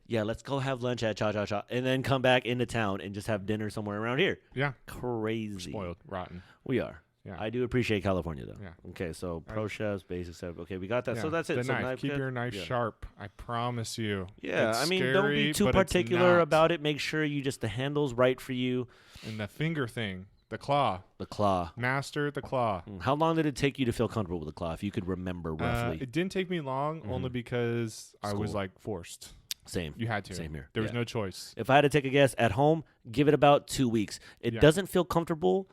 Yeah, let's go have lunch at Cha Cha Cha. And then come back into town and just have dinner somewhere around here. Yeah. Crazy. Spoiled. Rotten. We are. Yeah. I do appreciate California, though. Yeah. Okay, so pro chefs, basic stuff. Okay, we got that. Yeah, So that's it. The So knife. Keep good? your knife Yeah. sharp. I promise you. Yeah, It's I mean, don't be scary, too but it's particular not. about it. Make sure the handle's right for you. And the finger thing. The claw. The claw. Master the claw. How long did it take you to feel comfortable with the claw, if you could remember roughly? It didn't take me long, only Mhm. because I was School. like forced. Same. You had to. Same here. There was Yeah. no choice. If I had to take a guess, at home, give it about 2 weeks. It Yeah. doesn't feel comfortable,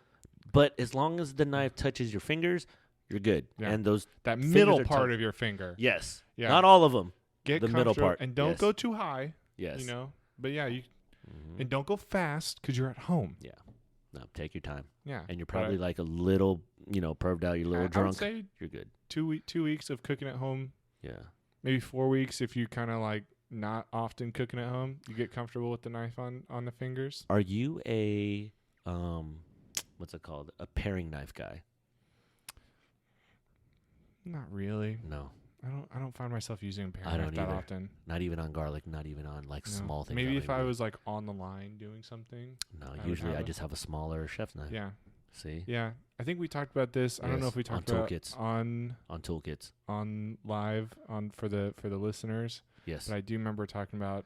but as long as the knife touches your fingers, you're good. Yeah. And those, That Fingers middle are part tough. of your finger. yes, Yeah. not all of them. Get the middle comfortable part, and don't yes. go too high. Yes. You know. But yeah, you Mhm. and don't go fast because you're at home. No, take your time. Yeah. And you're But I- probably like a little, perved out. You're a little I would drunk. say You're good. 2 weeks of cooking at home. Yeah. Maybe 4 weeks if you kind of like not often cooking at home. You get comfortable with the knife on the fingers. Are you a, what's it called? A paring knife guy? Not really. No. I don't find myself using a paring I knife don't that either. often. Not even on garlic. Not even on like No. small things. Maybe don't if I even do. was like on the line doing something. No, I would usually have I a- just have a smaller chef's knife. Yeah. See? Yeah. I think we talked about this. I don't know Yes, if we talked on about toolkits. on On toolkits. live on for the listeners. Yes. But I do remember talking about.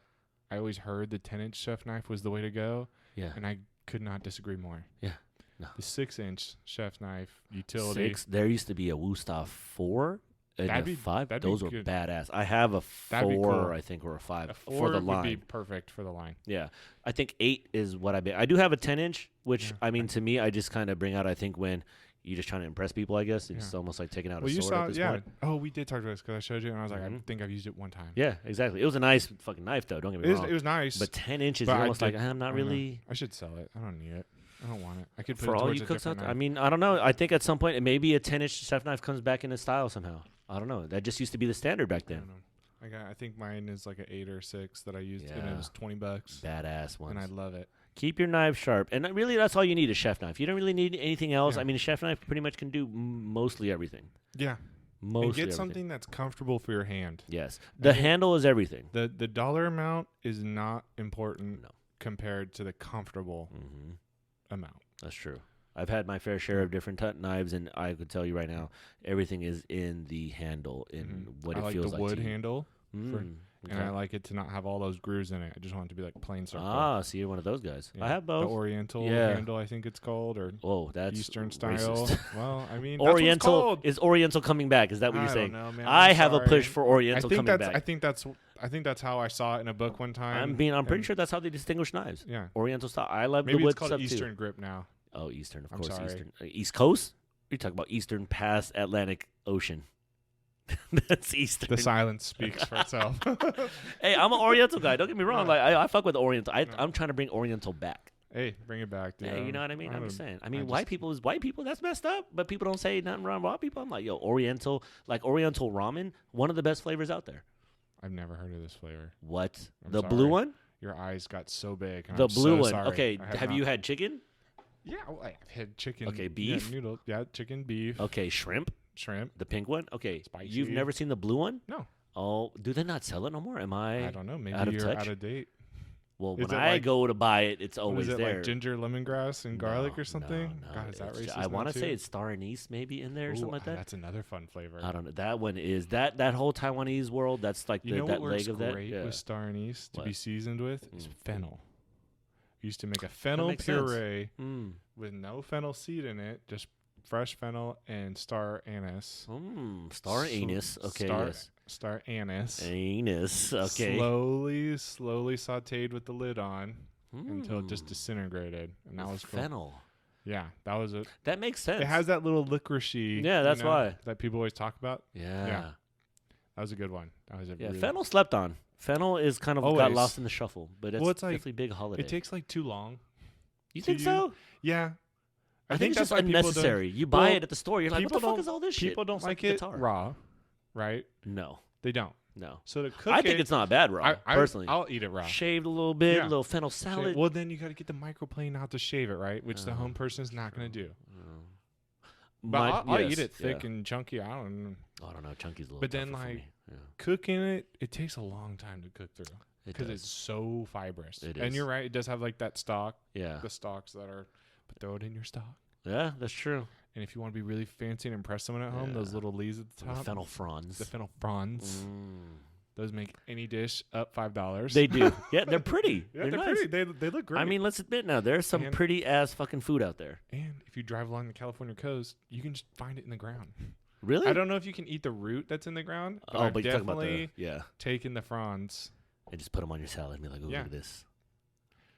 I always heard the 10-inch chef knife was the way to go, Yeah. and I could not disagree more. Yeah. No. The 6-inch chef knife utility. There used to be a Wusthof 4 and That'd a be- 5. that'd be Those were good. badass. I have a That'd be 4, cool. I think, or a 5 A 4 for the would line. be perfect for the line. Yeah. I think 8 is what I do have a 10-inch, which, Yeah. I mean, to me, I just kind of bring out, I think, when you're just trying to impress people, I guess. It's Yeah. almost like taking out Well, a you sword saw, at this yeah. point. Oh, we did talk about this because I showed you, and I was like, I Mhm. think I've used it one time. Yeah, exactly. It was a nice fucking knife, though. Don't get me wrong. It was nice. But 10 inches, But you're I almost like, did- I'm not I don't know. really. I should sell it. I don't need it. I don't want it. I could put For it all towards you a cooks out different there, I knife. mean, I don't know. I think at some point, maybe a 10-inch chef knife comes back into style somehow. I don't know. That just used to be the standard back I then. don't know. I think mine is like an 8 or 6 that I used, and Yeah. it was $20, Badass ones. and I love it. Keep your knife sharp. And really, that's all you need, a chef knife. You don't really need anything else. Yeah. I mean, a chef knife pretty much can do mostly everything. Yeah. Mostly And get everything. something that's comfortable for your hand. Yes. The then- handle is everything. The dollar amount is not important No. compared to the comfortable Hmm. amount. That's true. I've had my fair share of different knives, and I could tell you right now, everything is in the handle, in what I it like feels the like wood to you. handle, Mm, and I okay. like it to not have all those grooves in it. I just want it to be like plain circle. Ah, so you're one of those guys. Yeah. I have both. The Oriental Yeah. handle, I think it's called, or Whoa, that's Eastern racist. style. Well, I mean, that's what it's Oriental called. is Oriental coming back? Is that what I you're saying? don't know, man. I I'm have a sorry. push for Oriental I think coming that's. back. I think that's how I saw it in a book one time. I'm pretty and- sure that's how they distinguish knives. Yeah. Oriental style. I love Maybe the wood it's called stuff Eastern too. grip now. Oh, Eastern, of I'm course. sorry. Eastern, East Coast. You talk about Eastern past Atlantic Ocean. That's Eastern. The silence speaks for itself. Hey, I'm an Oriental guy. Don't get me wrong. Yeah. Like I fuck with Oriental. Yeah. I'm trying to bring Oriental back. Hey, bring it back, dude. Hey, you know what I mean? I'm just saying. I mean, I white just- people is white people. That's messed up. But people don't say nothing wrong with white people. I'm like, yo, Oriental, like Oriental ramen, one of the best flavors out there. I've never heard of this flavor. What? I'm The sorry. blue one? Your eyes got so big. and The I'm blue so one. sorry. Okay. I Have not- you had chicken? Yeah, well, I've had chicken. Okay, beef? Yeah, noodle. Yeah, chicken, beef, Okay, shrimp. shrimp. The pink one. Okay. Spicy. You've never seen the blue one? No, Oh, do they not sell it no more? Am I don't know. Maybe out of you're touch? out of date. Well, Is when it I like- go to buy it, it's What always is it there. like ginger, lemongrass, and garlic No, or something? No, God, is that it's racist? I want to say it's star anise maybe in there or something like that. That's another fun flavor. I don't know. That one is that whole Taiwanese world. That's like You know that what leg works of that. great Yeah. with star anise to be What? seasoned with is Mm. fennel. We used to make a fennel makes sense. puree Mm. with no fennel seed in it, just fresh fennel and star anise. Star Sl- anise. Okay. star- Yes. Star anise. Anus. Okay. Slowly sauteed with the lid on until it just Mm. disintegrated, and that With was cool. fennel. Yeah, that was it. That makes sense. It has that little licoricey. Yeah, that's why. that people always talk about. Yeah. That was a good one. That was a Yeah. really, Fennel slept on. Fennel is kind of got Always. lost in the shuffle, but it's, Well, it's like- definitely big holiday. It takes like too long. You to think use. so? Yeah, I think it's that's just why people don't- unnecessary. You buy Well, it at the store. You're like, what the people fuck don't- is all this shit? People don't It's like a it guitar. raw, right? No. They don't. No. So to cook I think it's not bad raw, personally. I'll eat it raw. Shaved a little bit, Yeah. a little fennel salad. Well, then you got to get the microplane out to shave it, right? Which the home person is not going to do. But I'll eat it thick and chunky. I don't. I don't know. Chunky's a little But then, tougher for like, me. Yeah. Cooking it takes a long time to cook through It because does. it's so fibrous. It And is. you're right; it does have like that stalk, Yeah. the stalks that are. But throw it in your stock. Yeah, that's true. And if you want to be really fancy and impress someone at home, those Yeah. little leaves at the The top, fennel fronds. the fennel fronds, Mm. those make any dish up $5. They do. Yeah, they're pretty. Yeah, they're they're nice. pretty. They look great. I mean, let's admit now, there's some And- pretty ass fucking food out there. and if you drive along the California coast, you can just find it in the ground. Really? I don't know if you can eat the root that's in the ground, but I've but you're talking about definitely the taken the fronds. and just put them on your salad and be like, oh, Yeah. look at this.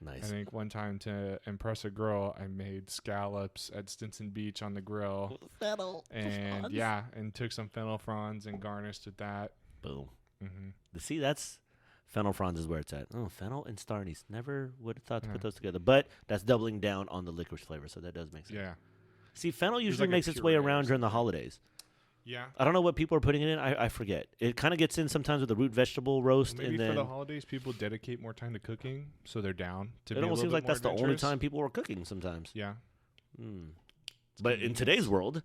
I Nice. think one time to impress a girl, I made scallops at Stinson Beach on the grill, Fennel. and fronds. and took some fennel fronds and garnished with that. Boom. Hmm See, that's fennel fronds is where it's at. Oh, fennel and star anise. Never would have thought to Yeah. put those together. But that's doubling down on the licorice flavor, so that does make sense. Yeah, See, fennel usually like a makes its way puree or around during the something. holidays. yeah. I don't know what people are putting it in. I forget. It kind of gets in sometimes with the root vegetable roast, Maybe and for then the holidays, people dedicate more time to cooking, so they're down to it be a almost little seems bit like more that's the only adventurous. time people are cooking sometimes. Yeah, Mm. It's But in convenient. today's world,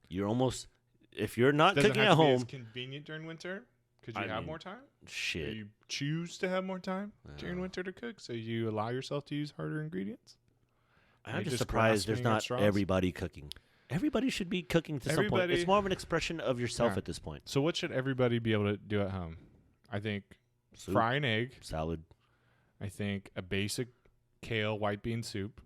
you're almost if you're not Does it cooking have at to be as home, convenient during winter because you I have mean, more time. Or shit. you choose to have more time during Yeah. winter to cook, so you allow yourself to use harder ingredients. I'm You're just just surprised there's grasping at not straws? everybody cooking. Everybody should be cooking to some point. It's Everybody- more of an expression of yourself Yeah. at this point. So what should everybody be able to do at home? I think Soup, fry an egg. salad. I think a basic kale white bean soup.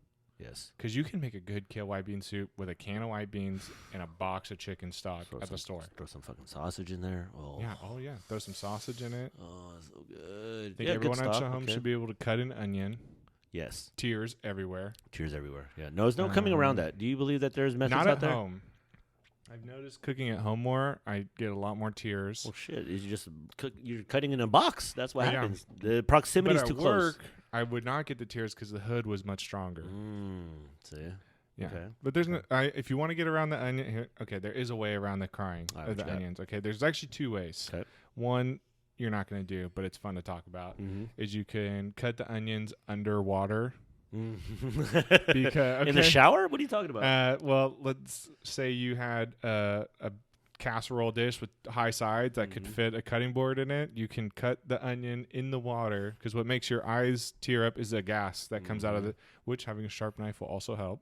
Yes. Because you can make a good kale white bean soup with a can of white beans and a box of chicken stock at the store. Throw some fucking sausage in there. Oh. Yeah. Oh, yeah. Throw some sausage in it. Oh, so good. I think everyone at home should be able to cut an onion. Yes. Tears everywhere. Tears everywhere. Yeah. No, there's no coming around that. Do you believe that there's methods out there? Not at home. I've noticed cooking at home more. I get a lot more tears. Well, shit. You're cutting in a box. That's what happens. The proximity is too close. I would not get the tears because the hood was much stronger. See? Yeah. Okay. But there's no, if you want to get around the onion here, okay, there is a way around the crying of the onions. Okay, there's actually 2 ways. Okay. One you're not going to do, but it's fun to talk about, is you can cut the onions underwater. Because in the shower? What are you talking about? Well, let's say you had a casserole dish with high sides that could fit a cutting board in it. You can cut the onion in the water because what makes your eyes tear up is the gas that comes out of it, which having a sharp knife will also help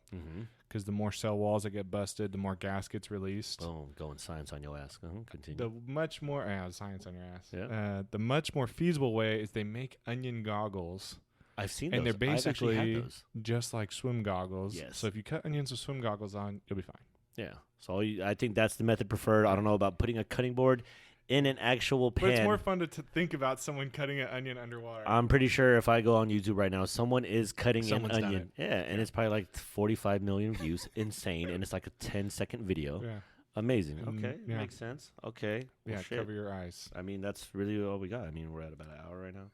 because the more cell walls that get busted, the more gas gets released. Oh, going science on your ass. Continue. The much more science on your ass. Yeah. The much more feasible way is they make onion goggles. I've seen those. And they're basically those. just like swim goggles. Yes. So if you cut onions with swim goggles on, you'll be fine. Yeah. So I think that's the method preferred. I don't know about putting a cutting board in an actual pan. But it's more fun to think about someone cutting an onion underwater. I'm pretty sure if I go on YouTube right now, someone is cutting Someone's an done onion. Yeah, and it's probably like 45 million views. Insane. And it's like a 10-second video. Yeah. Amazing. Okay. Yeah. Makes sense. Okay. Well, Yeah, cover your eyes. I mean, that's really all we got. I mean, we're at about an hour right now.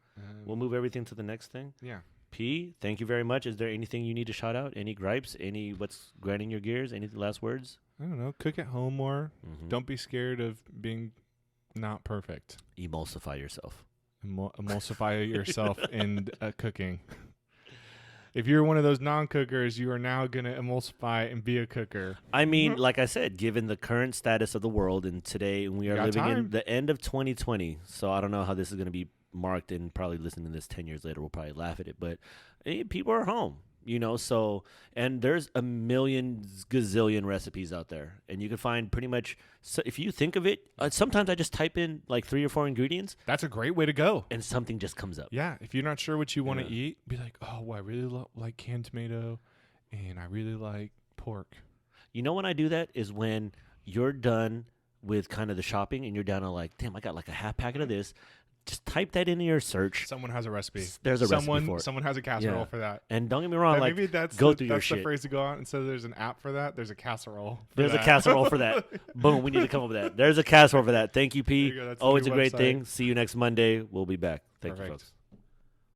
We'll move everything to the next thing. Yeah. P, thank you very much. Is there anything you need to shout out? Any gripes? What's grinding your gears? Any last words? I don't know. Cook at home more. Don't be scared of being not perfect. Emulsify yourself. Emulsify yourself in cooking. If you're one of those non-cookers, you are now going to emulsify and be a cooker. I mean, like I said, given the current status of the world, and today we are living in the end of 2020, so I don't know how this is going to be marked, and probably listening to this 10 years later, we'll probably laugh at it, but people are home, so, and there's a million gazillion recipes out there, and you can find pretty much, so if you think of it, sometimes I just type in like 3 or 4 ingredients. That's a great way to go. And something just comes up. Yeah, if you're not sure what you want to eat, be like, oh, well, I really like canned tomato, and I really like pork. You know when I do that is when you're done with kind of the shopping, and you're down to like, damn, I got like a half packet of this. Just type that into your search. Someone has a recipe. There's a recipe for it. Someone has a casserole for that. And don't get me wrong, like, maybe that's go through your shit. That's shit. the phrase to go on. Instead of there's an app for that, there's a casserole. There's a casserole for that. Boom, we need to come up with that. There's a casserole for that. Thank you, P. There you go. That's Always the a new great website. thing. See you next Monday. We'll be back. Thank you, folks.